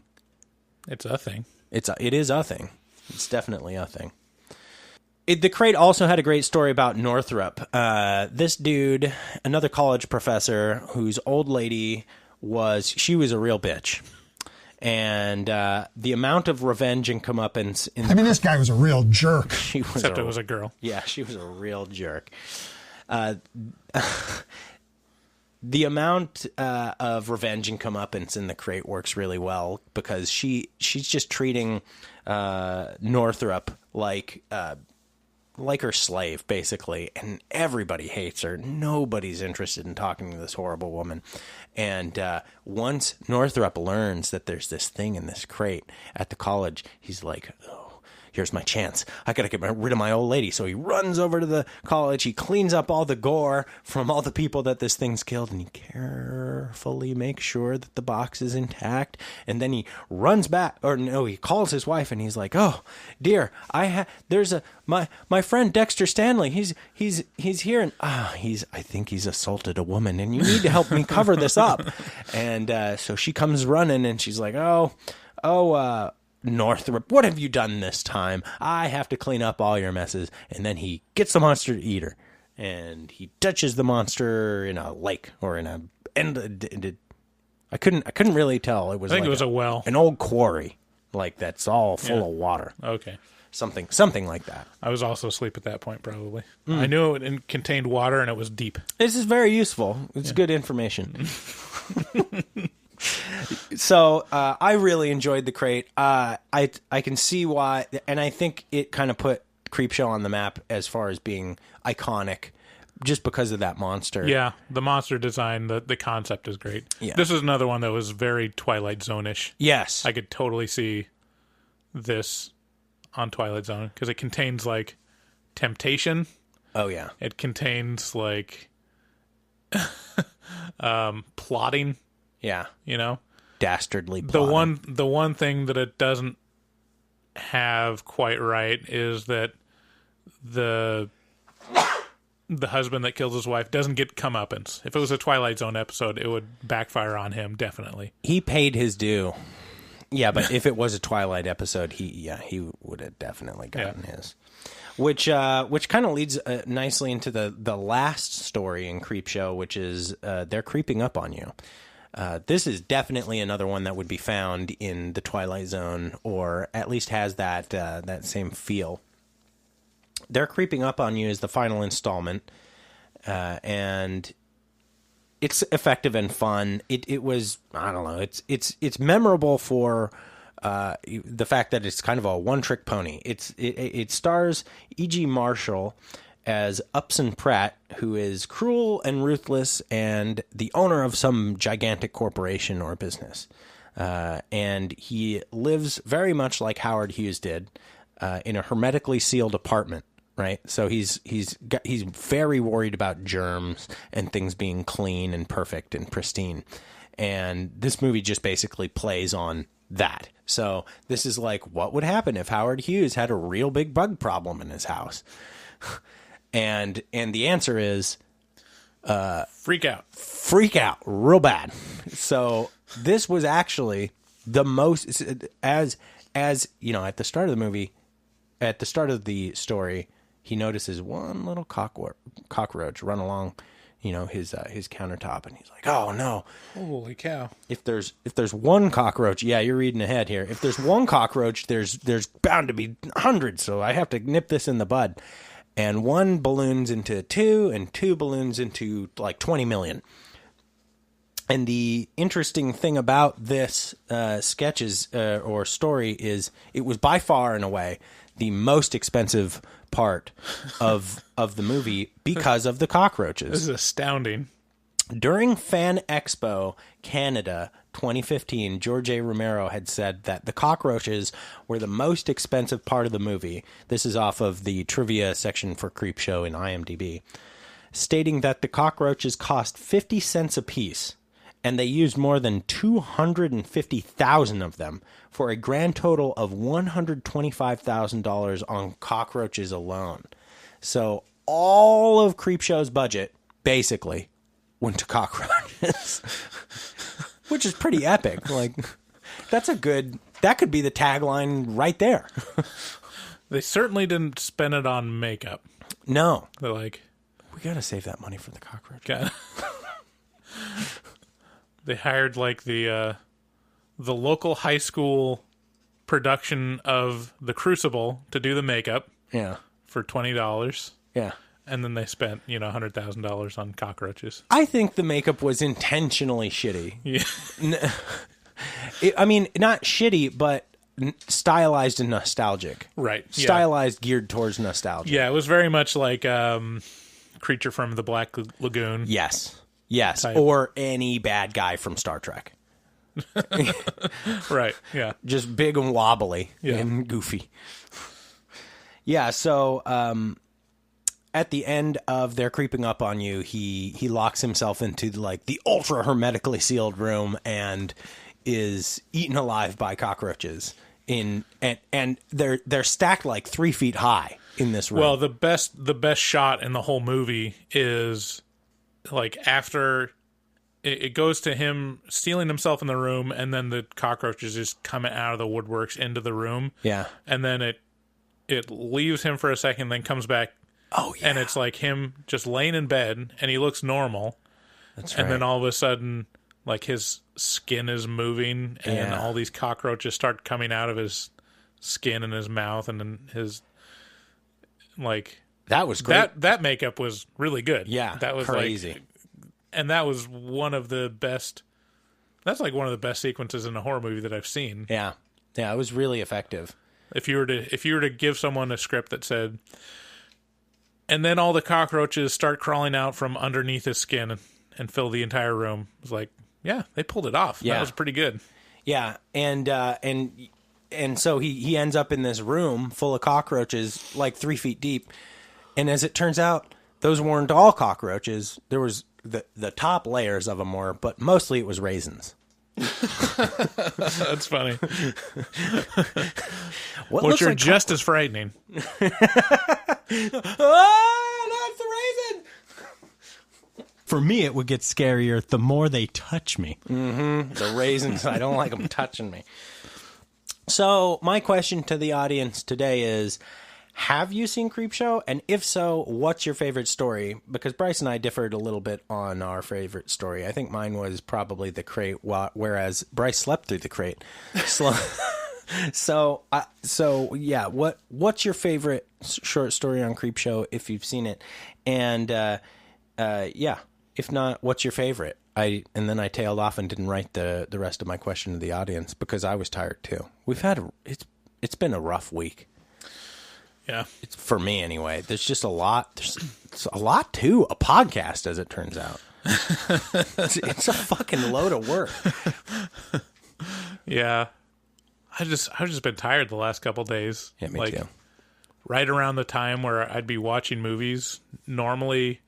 It's a thing. It is a thing. It's definitely a thing. The crate also had a great story about Northrop. This dude, another college professor, whose old lady was a real bitch. And the amount of revenge and comeuppance... this guy was a real jerk. Except it was a girl. Yeah, she was a real jerk. The amount of revenge and comeuppance in the crate works really well, because she's just treating Northrop like her slave, basically, and everybody hates her. Nobody's interested in talking to this horrible woman. And once Northrop learns that there's this thing in this crate at the college, he's like, oh, here's my chance. I got to get rid of my old lady. So he runs over to the college. He cleans up all the gore from all the people that this thing's killed, and he carefully makes sure that the box is intact. And then he runs back, he calls his wife, and he's like, oh, dear, there's my friend Dexter Stanley. He's here, and I think he's assaulted a woman, and you need to help me cover this up. And so she comes running, and she's like, Northrop, what have you done this time? I have to clean up all your messes. And then he gets the monster to eat her, and he touches the monster in a lake or in I couldn't really tell. It was I think like it was a well. an old quarry, like that's all full of water. Okay. Something like that. I was also asleep at that point, probably. I knew it contained water and it was deep. This is very useful. It's good information. So I really enjoyed the crate. I can see why, and I think it kind of put Creepshow on the map as far as being iconic, just because of that monster. Yeah, the monster design, the concept is great. Yeah. This is another one that was very Twilight Zone-ish. Yes. I could totally see this on Twilight Zone because it contains like temptation. Oh yeah. It contains like plotting. Yeah. You know, Dastardly plotting. the one thing that it doesn't have quite right is that the husband that kills his wife doesn't get comeuppance. If it was a Twilight Zone episode, it would backfire on him definitely. He paid his due. Yeah, but if it was a Twilight episode, he would have definitely gotten his. Which kind of leads nicely into the last story in Creepshow, which is they're creeping up on you. This is definitely another one that would be found in the Twilight Zone, or at least has that same feel. They're Creeping Up on You is the final installment, and it's effective and fun. It was, I don't know, it's memorable for the fact that it's kind of a one-trick pony. It stars E.G. Marshall as Upson Pratt, who is cruel and ruthless and the owner of some gigantic corporation or business. And he lives very much like Howard Hughes did, in a hermetically sealed apartment, right? So he's very worried about germs and things being clean and perfect and pristine. And this movie just basically plays on that. So this is like, what would happen if Howard Hughes had a real big bug problem in his house? And the answer is Freak out real bad. So this was actually the most, as you know, at the start of the movie, at the start of the story, he notices one little cockroach run along, you know, his countertop, and he's like, "Oh no! Holy cow! If there's one cockroach, yeah, you're reading ahead here. If there's one cockroach, there's bound to be hundreds. So I have to nip this in the bud." And one balloons into two, and two balloons into like 20 million. And the interesting thing about this sketches or story is it was by far and away the most expensive part of the movie because of the cockroaches. This is astounding. During Fan Expo Canada 2015, George A. Romero had said that the cockroaches were the most expensive part of the movie. This is off of the trivia section for Creepshow in IMDb, stating that the cockroaches cost 50 cents a piece, and they used more than 250,000 of them for a grand total of $125,000 on cockroaches alone. So all of Creepshow's budget, basically, went to cockroaches, which is pretty epic. Like, that could be the tagline right there. They certainly didn't spend it on makeup. No. They're like, we got to save that money for the cockroach. They hired like the local high school production of The Crucible to do the makeup. Yeah. For $20. Yeah. And then they spent, $100,000 on cockroaches. I think the makeup was intentionally shitty. Yeah. I mean, not shitty, but stylized and nostalgic. Right. Yeah. Stylized, geared towards nostalgia. Yeah, it was very much like Creature from the Black Lagoon. Yes. Type. Or any bad guy from Star Trek. Right, yeah. Just big and wobbly and goofy. Yeah, so at the end of They're Creeping Up on You, he locks himself into like the ultra hermetically sealed room and is eaten alive by cockroaches. And they're stacked like 3 feet high in this room. Well, the best shot in the whole movie is like after it goes to him sealing himself in the room, and then the cockroaches just coming out of the woodworks into the room. Yeah. And then it leaves him for a second, then comes back. Oh, yeah. And it's like him just laying in bed, and he looks normal. That's right. And then all of a sudden, like his skin is moving and all these cockroaches start coming out of his skin and his mouth and then his like that was great. That makeup was really good. Yeah, that was crazy. Like, and that was one of the best. That's like one of the best sequences in a horror movie that I've seen. Yeah, it was really effective. If you were to give someone a script that said, and then all the cockroaches start crawling out from underneath his skin and fill the entire room, it was like, yeah, they pulled it off. Yeah. That was pretty good. Yeah, and so he ends up in this room full of cockroaches, like 3 feet deep. And as it turns out, those weren't all cockroaches. There was the top layers of them were, but mostly it was raisins. That's funny. Which are just as frightening. Oh, that's the raisin! For me, it would get scarier the more they touch me. Mm-hmm. The raisins, I don't like them touching me. So my question to the audience today is, have you seen Creepshow? And if so, what's your favorite story? Because Bryce and I differed a little bit on our favorite story. I think mine was probably the crate, whereas Bryce slept through the crate. So yeah, what's your favorite short story on Creepshow if you've seen it? And yeah, if not, what's your favorite? And then I tailed off and didn't write the rest of my question to the audience because I was tired too. It's been a rough week. Yeah, it's for me anyway. There's just a lot. It's a lot to a podcast, as it turns out. It's a fucking load of work. Yeah, I've just been tired the last couple days. Yeah, me too. Right around the time where I'd be watching movies. Normally,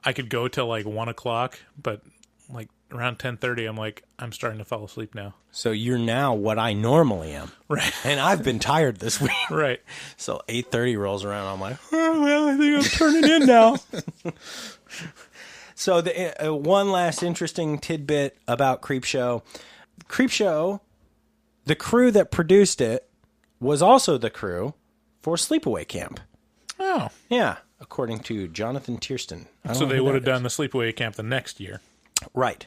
I could go till like 1 o'clock, but like around 10:30, I'm like, I'm starting to fall asleep now. So you're now what I normally am, right? And I've been tired this week, right? So 8:30 rolls around, I'm like, oh, well, I think I'm turning in now. So the one last interesting tidbit about Creepshow. Creepshow, the crew that produced it was also the crew for Sleepaway Camp. Oh, yeah, according to Jonathan Tiersten. So they would have done the Sleepaway Camp the next year, right?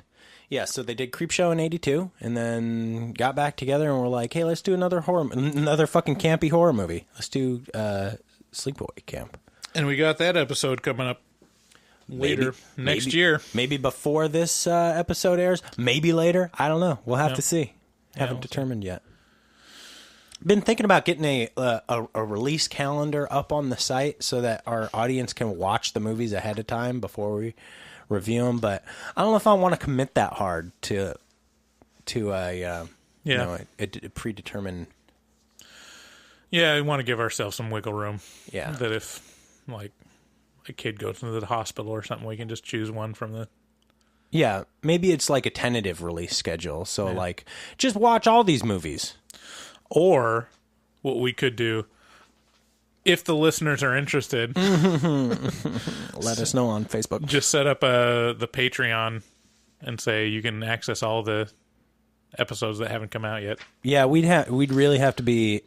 Yeah, so they did Creepshow in '82, and then got back together and were like, "Hey, let's do another fucking campy horror movie. Let's do Sleepaway Camp." And we got that episode coming up later next year. Maybe before this episode airs. Maybe later. I don't know. We'll have to see. Haven't determined yet. Been thinking about getting a release calendar up on the site so that our audience can watch the movies ahead of time before we review them, but I don't know if I want to commit that hard to a predetermined. Yeah, we want to give ourselves some wiggle room. Yeah, that if like a kid goes into the hospital or something, we can just choose one from the. Yeah, maybe it's like a tentative release schedule. So like, just watch all these movies. Or what we could do, if the listeners are interested, let us know on Facebook. Just set up the Patreon and say you can access all the episodes that haven't come out yet. Yeah, we'd really have to be,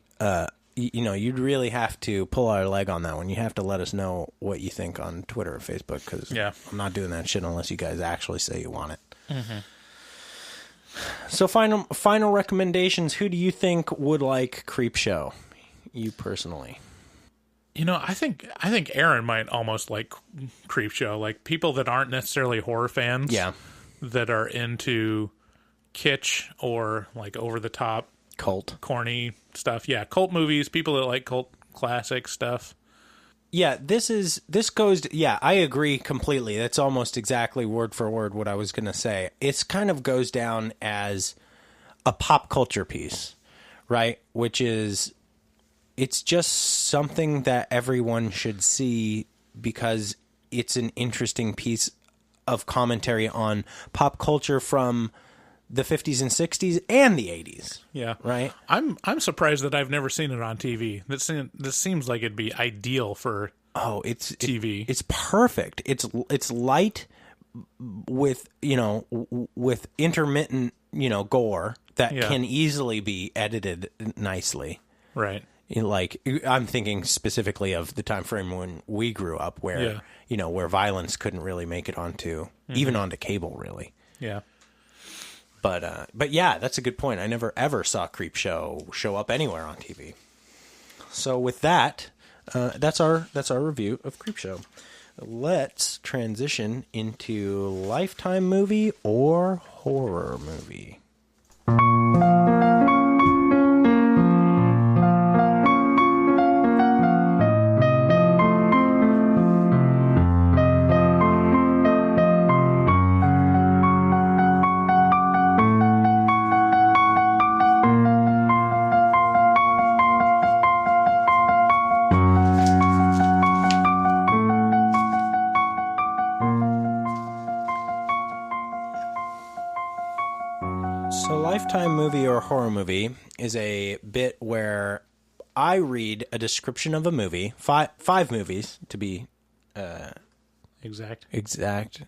you'd really have to pull our leg on that one. You have to let us know what you think on Twitter or Facebook because I'm not doing that shit unless you guys actually say you want it. Mm-hmm. So final recommendations. Who do you think would like Creepshow? You personally. You know, I think Aaron might almost like Creepshow. Like people that aren't necessarily horror fans. Yeah. That are into kitsch or like over the top cult corny stuff. Yeah, cult movies, people that like cult classic stuff. Yeah, I agree completely. That's almost exactly word for word what I was going to say. It kind of goes down as a pop culture piece, right? Which is, it's just something that everyone should see because it's an interesting piece of commentary on pop culture from the 50s and 60s and the 80s. Yeah. Right? I'm surprised that I've never seen it on TV. This seems like it'd be ideal for TV. It's perfect. It's light with, with intermittent, gore that can easily be edited nicely. Right. Like I'm thinking specifically of the time frame when we grew up where, where violence couldn't really make it onto even onto cable really. Yeah. But yeah, that's a good point. I never ever saw Creepshow show up anywhere on TV. So with that, that's our review of Creepshow. Let's transition into Lifetime movie or horror movie. So Lifetime movie or horror movie is a bit where I read a description of a movie, five movies to be exact.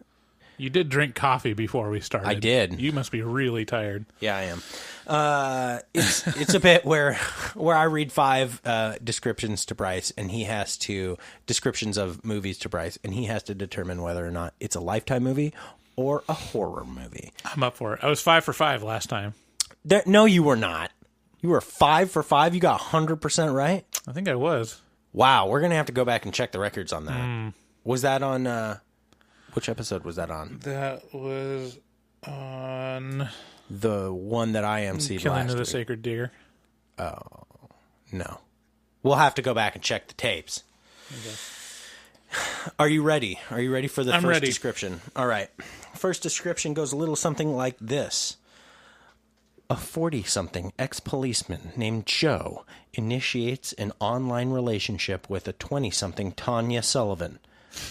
You did drink coffee before we started. I did. You must be really tired. Yeah, I am. It's a bit where I read five descriptions to Bryce, and he has to descriptions of movies to Bryce, and he has to determine whether or not it's a Lifetime movie or a horror movie. I'm up for it. I was 5 for 5 last time. No, you were not. You were 5 for 5. You got 100% right. I think I was. Wow, we're gonna have to go back and check the records on that. Was that on? Which episode was that on? That was on The one that I emceed Killing last of the week. Sacred Deer. No. We'll have to go back and check the tapes. Okay. Are you ready? Are you ready for the I'm first ready. description? All right. First description goes a little something like this. A 40-something ex-policeman named Joe initiates an online relationship with a 20-something Tanya Sullivan.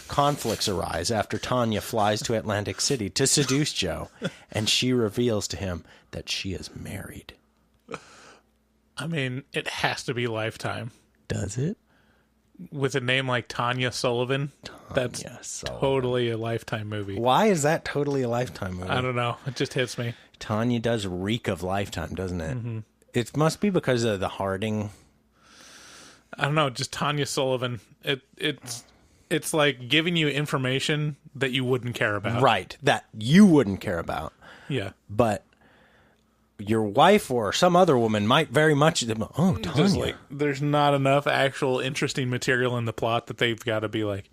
Conflicts arise after Tanya flies to Atlantic City to seduce Joe, and she reveals to him that she is married. I mean, it has to be Lifetime. Does it? With a name like Tanya Sullivan, that's Sullivan. totally a Lifetime movie. Why is that totally a Lifetime movie? I don't know. It just hits me. Tanya does reek of Lifetime, doesn't it? Mm-hmm. It must be because of the Harding. I don't know. Just Tanya Sullivan. It's like giving you information that you wouldn't care about. Right. That you wouldn't care about. Yeah. But your wife or some other woman might very much. Oh, Tanya. Just like there's not enough actual interesting material in the plot that they've got to be like,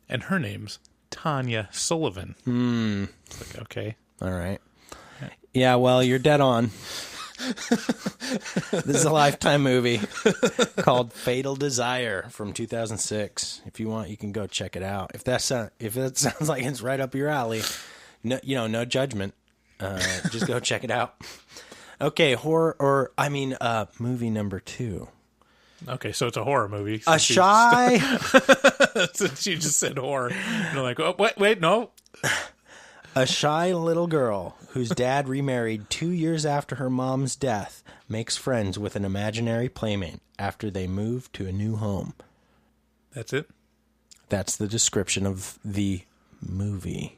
and her name's Tanya Sullivan. It's like, okay. All right. Yeah, well, you're dead on. This is a Lifetime movie called Fatal Desire from 2006. If you want, you can go check it out. If that sounds like it's right up your alley, no judgment. Just go check it out. Okay, movie number 2. Okay, so it's a horror movie. A shy. Since you just said horror, you're like, oh, wait, no. A shy little girl whose dad remarried 2 years after her mom's death makes friends with an imaginary playmate after they move to a new home. That's it? That's the description of the movie.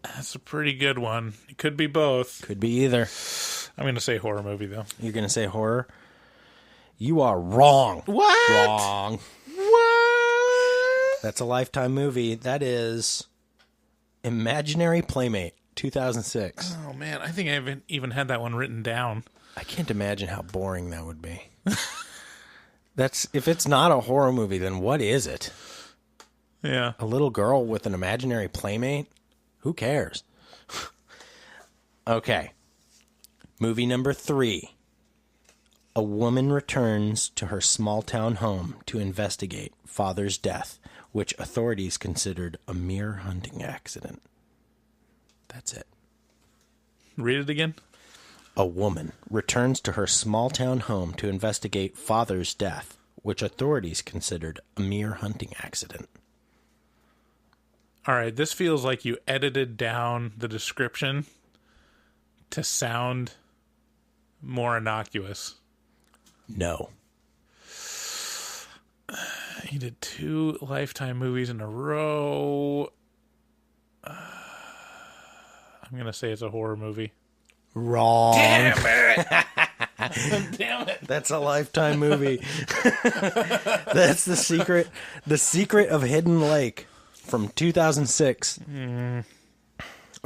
That's a pretty good one. It could be both. Could be either. I'm going to say horror movie, though. You're going to say horror? You are wrong. What? Wrong. What? That's a Lifetime movie. That is Imaginary Playmate, 2006. Oh, man. I think I haven't even had that one written down. I can't imagine how boring that would be. If it's not a horror movie, then what is it? Yeah. A little girl with an imaginary playmate? Who cares? Okay. Movie number 3. A woman returns to her small-town home to investigate father's death, which authorities considered a mere hunting accident. That's it. Read it again. A woman returns to her small-town home to investigate father's death, which authorities considered a mere hunting accident. All right, this feels like you edited down the description to sound more innocuous. No. You did 2 Lifetime movies in a row. I'm going to say it's a horror movie. Wrong. Damn it! Damn it. That's a Lifetime movie. That's The Secret of Hidden Lake from 2006. I'm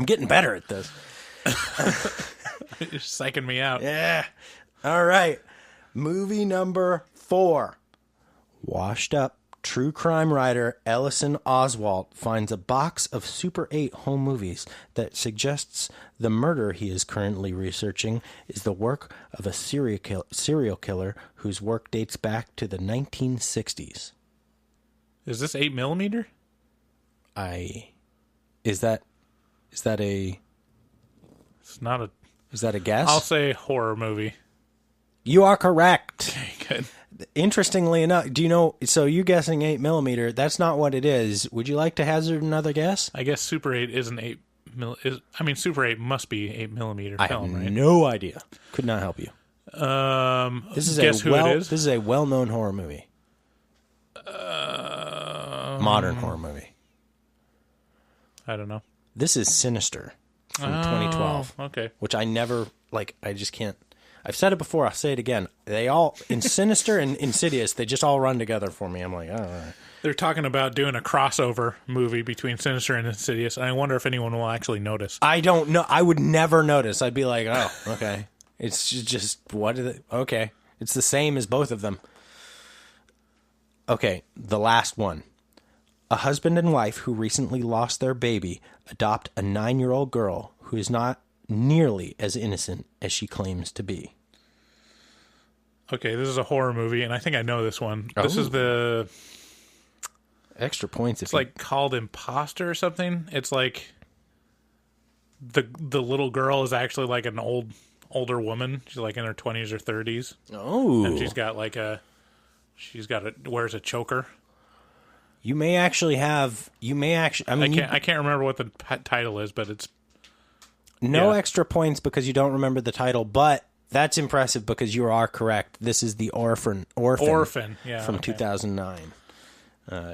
getting better at this. You're psyching me out. Yeah. All right. Movie number 4. Washed up true crime writer Ellison Oswalt finds a box of Super 8 home movies that suggests the murder he is currently researching is the work of a serial killer whose work dates back to the 1960s. Is this 8mm? Is that a It's not a... Is that a guess? I'll say horror movie. You are correct. Okay, good. Interestingly enough, do you know, so you guessing 8mm, that's not what it is. Would you like to hazard another guess? I guess Super 8 isn't 8mm. Super 8 must be 8mm I film, have right? no idea. Could not help you. This is guess who it is? This is a well-known horror movie. Modern horror movie. I don't know. This is Sinister from 2012. Okay. Which I never, I just can't. I've said it before, I'll say it again. They all, in Sinister and Insidious, they just all run together for me. I'm like, oh. They're talking about doing a crossover movie between Sinister and Insidious, and I wonder if anyone will actually notice. I don't know. I would never notice. I'd be like, oh, okay. It's just, what is it? Okay. It's the same as both of them. Okay, the last one. A husband and wife who recently lost their baby adopt a 9-year-old girl who is not nearly as innocent as she claims to be. Okay, this is a horror movie, and I think I know this one. This is the... Extra points. It's like called Imposter or something. It's like the little girl is actually like an older woman. She's like in her 20s or 30s. Oh. And wears a choker. I mean, I can't remember what the title is, but it's extra points because you don't remember the title, but that's impressive because you are correct. This is the Orphan, yeah, from 2009.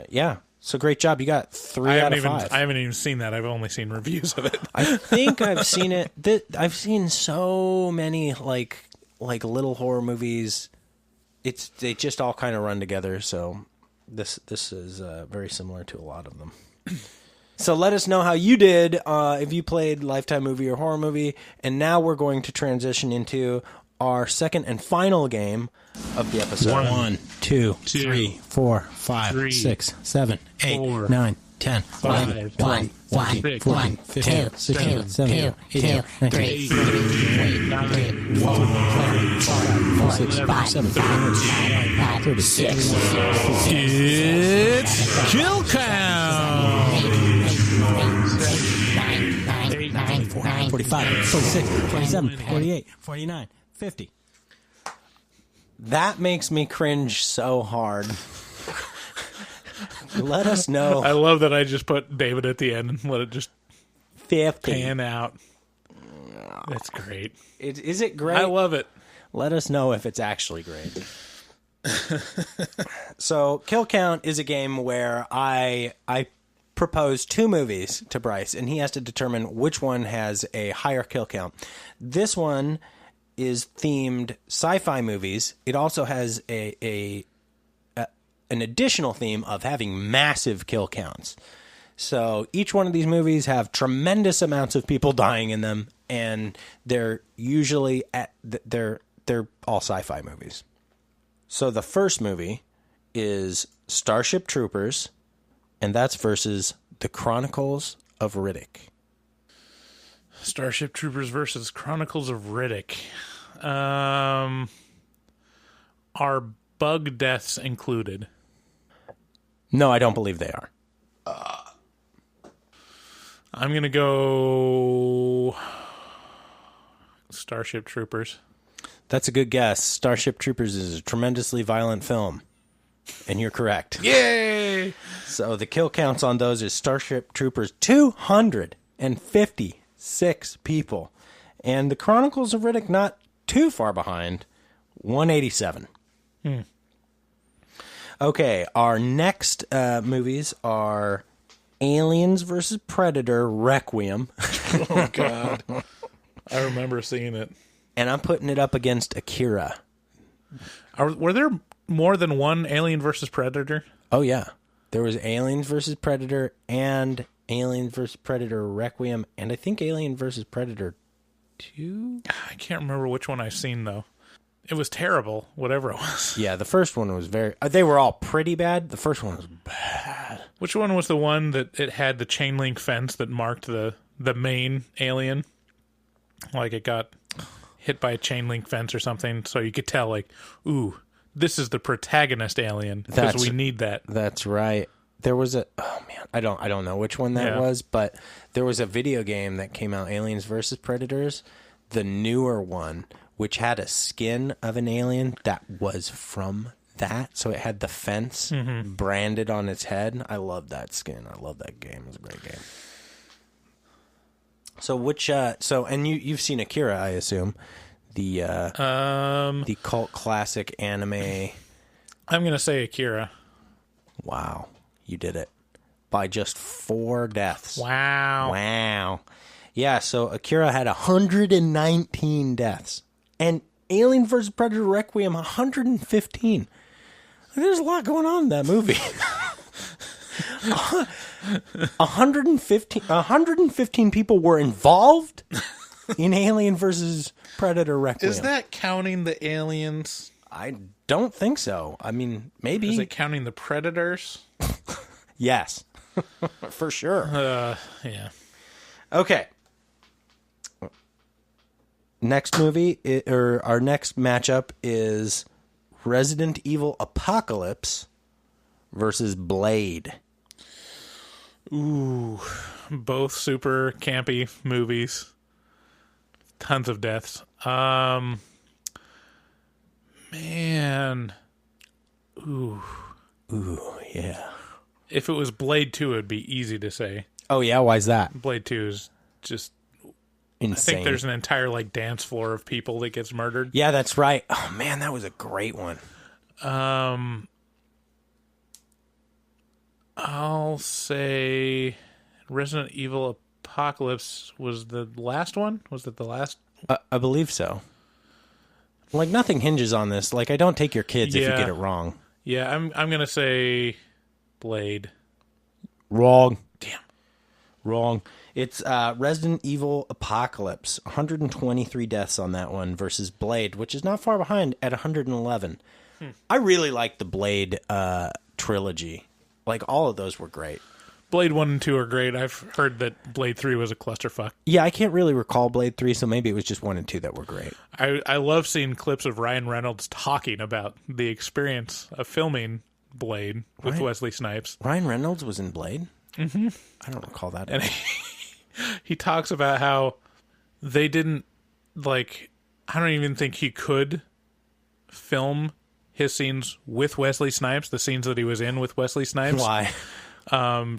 Yeah, so great job. You got 3 out of 5. I haven't even seen that. I've only seen reviews of it. I think I've seen it. I've seen so many like little horror movies. They just all kind of run together. So this is very similar to a lot of them. So let us know how you did if you played Lifetime movie or horror movie. And now we're going to transition into our second and final game of the episode. 1, 2, 3, 4, 5, 6, 7, 8, 9, 10, 11, 12, 13, 14, 15, 16, 17, 18, 19, 20, 36. It's Kill Count. 45, 46, 47, 48, 49, 50. That makes me cringe so hard. Let us know. I love that I just put David at the end and let it just 50. pan out. That's great. Is it great? I love it. Let us know if it's actually great. So, Kill Count is a game where I propose 2 movies to Bryce, and he has to determine which one has a higher kill count. This one is themed sci-fi movies. It also has an additional theme of having massive kill counts. So each one of these movies have tremendous amounts of people dying in them, and they're usually they're all sci-fi movies. So the first movie is Starship Troopers, and that's versus The Chronicles of Riddick. Starship Troopers versus Chronicles of Riddick. Are bug deaths included? No, I don't believe they are. I'm going to go Starship Troopers. That's a good guess. Starship Troopers is a tremendously violent film, and you're correct. Yay! So the kill counts on those is Starship Troopers 256 people. And The Chronicles of Riddick not too far behind, 187. Okay, our next movies are Aliens vs. Predator Requiem. Oh, God. I remember seeing it. And I'm putting it up against Akira. Were there more than one Alien versus Predator? Oh, yeah. There was Aliens vs. Predator and Alien vs. Predator Requiem, and I think Alien vs. Predator 2? I can't remember which one I've seen, though. It was terrible, whatever it was. Yeah, the first one was very... they were all pretty bad. The first one was bad. Which one was the one that it had the chain link fence that marked the main alien? Like it got hit by a chain link fence or something, so you could tell, like, ooh, this is the protagonist alien, because we need that. That's right. There was a... Oh, man. I don't know which one that was, but there was a video game that came out, Aliens versus Predators, the newer one, which had a skin of an alien that was from that. So it had the fence branded on its head. I love that skin. I love that game. It was a great game. So and you've seen Akira, I assume. The cult classic anime. I'm going to say Akira. Wow. You did it. By just 4 deaths. Wow. Yeah, so Akira had 119 deaths. And Alien vs. Predator Requiem, 115. There's a lot going on in that movie. 115 people were involved in Alien vs. Predator Requiem. Is that counting the aliens? I don't think so. I mean, maybe. Is it counting the predators? Yes. For sure. Yeah. Okay. Next movie, or our next matchup is Resident Evil Apocalypse versus Blade. Ooh, both super campy movies. Tons of deaths. Man. Ooh, Yeah. If it was Blade 2, it'd be easy to say. Oh, yeah? Why's that? Blade 2 is just... Insane. I think there's an entire dance floor of people that gets murdered. Yeah, that's right. Oh, man, that was a great one. I'll say Resident Evil Apocalypse was the last one? Was it the last? I believe so. Like, nothing hinges on this. Like, I don't take your kids if you get it wrong. Yeah, I'm going to say Blade. Wrong. Damn. Wrong. It's Resident Evil Apocalypse. 123 deaths on that one versus Blade, which is not far behind at 111. I really like the Blade trilogy. Like, all of those were great. Blade 1 and 2 are great. I've heard that Blade 3 was a clusterfuck. Yeah, I can't really recall Blade 3, so maybe it was just 1 and 2 that were great. I love seeing clips of Ryan Reynolds talking about the experience of filming Blade with Wesley Snipes. Ryan Reynolds was in Blade? Mm-hmm. I don't recall that. And he talks about how they didn't, I don't even think he could film his scenes with Wesley Snipes, the scenes that he was in with Wesley Snipes. Why?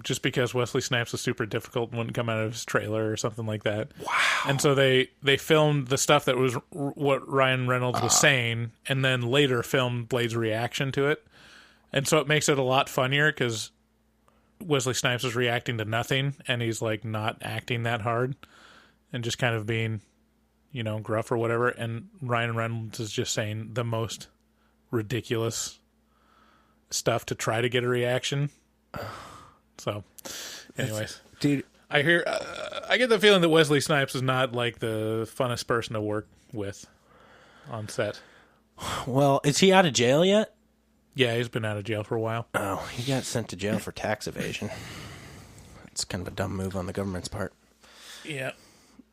Just because Wesley Snipes was super difficult and wouldn't come out of his trailer or something like that. Wow. And so they filmed the stuff that was what Ryan Reynolds was saying, and then later filmed Blade's reaction to it. And so it makes it a lot funnier because Wesley Snipes is reacting to nothing, and he's not acting that hard and just kind of being, gruff or whatever. And Ryan Reynolds is just saying the most ridiculous stuff to try to get a reaction. So, anyways, dude, I hear, I get the feeling that Wesley Snipes is not the funnest person to work with on set. Well, is he out of jail yet? Yeah, he's been out of jail for a while. Oh, he got sent to jail for tax evasion. It's kind of a dumb move on the government's part. Yeah.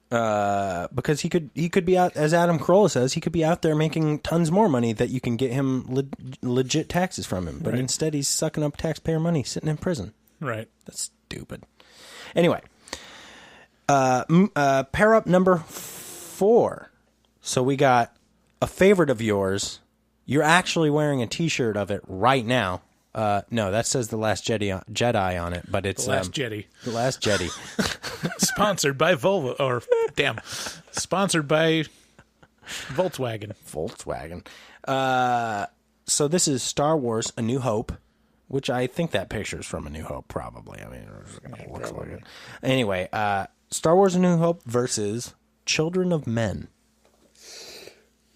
Because he could be out, as Adam Carolla says, he could be out there making tons more money that you can get him legit taxes from him. But instead, he's sucking up taxpayer money, sitting in prison. Right. That's stupid. Anyway, pair up number 4. So we got a favorite of yours. You're actually wearing a T-shirt of it right now. No, that says The Last Jedi on it, but it's The Last Jedi. The Last Jedi. Sponsored by Volvo, sponsored by Volkswagen. So this is Star Wars: A New Hope, which I think that picture is from A New Hope, probably. I mean, it looks like it. Anyway, Star Wars: A New Hope versus Children of Men.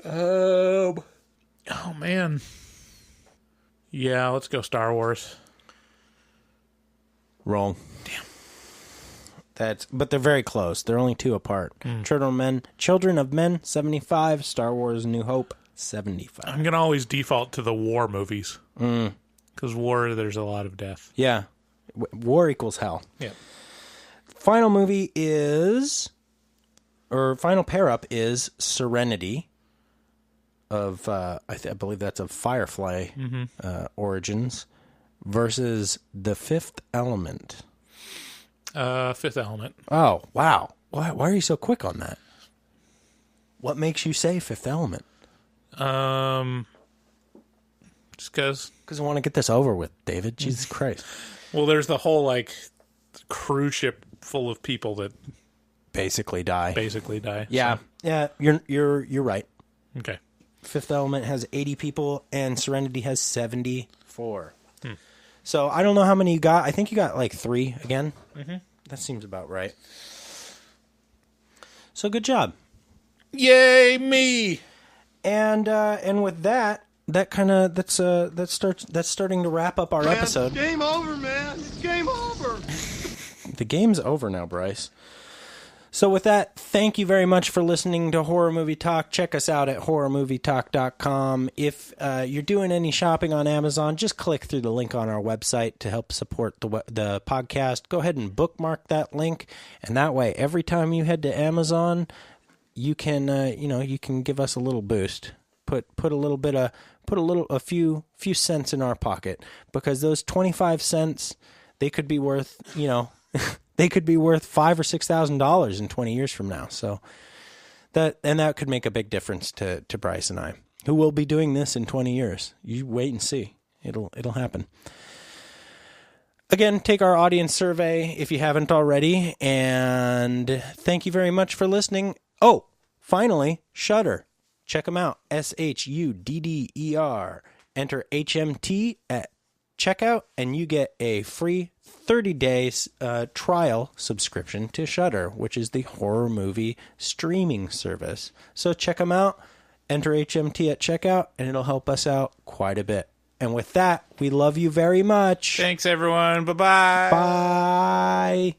Oh man. Yeah, let's go Star Wars. Wrong. But they're very close. They're only 2 apart. Children of Men, 75. Star Wars: New Hope, 75. I'm gonna always default to the war movies because war, there's a lot of death. Yeah, war equals hell. Yeah. Final movie is, or final pair up is Serenity. Of I believe that's of Firefly origins versus The Fifth Element. Fifth Element. Oh, wow. Why are you so quick on that? What makes you say Fifth Element? Just because. Because I want to get this over with, David. Jesus Christ. Well, there's the whole, like, cruise ship full of people that basically die. Yeah. So. Yeah, you're right. Okay. Fifth Element has 80 people, and Serenity has 74. So I don't know how many you got. I think you got like 3 again. That seems about right. So good job. Yay, me! And with that's starting to wrap up our episode. Game over, man. It's game over. The game's over now, Bryce. So with that, thank you very much for listening to Horror Movie Talk. Check us out at horrormovietalk.com. If you're doing any shopping on Amazon, just click through the link on our website to help support the podcast. Go ahead and bookmark that link, and that way, every time you head to Amazon, you can you can give us a little boost. Put a few cents in our pocket, because those 25 cents, they could be worth, they could be worth $5,000 or $6,000 in 20 years from now. So that could make a big difference to Bryce and I, who will be doing this in 20 years. You wait and see. It'll happen. Again, take our audience survey if you haven't already, and thank you very much for listening. Oh, finally, Shudder. Check them out. SHUDDER. Enter HMT at checkout, and you get a free 30-day trial subscription to Shudder, which is the horror movie streaming service. So check them out, enter HMT at checkout, and it'll help us out quite a bit. And with that, we love you very much. Thanks, everyone. Bye-bye. Bye.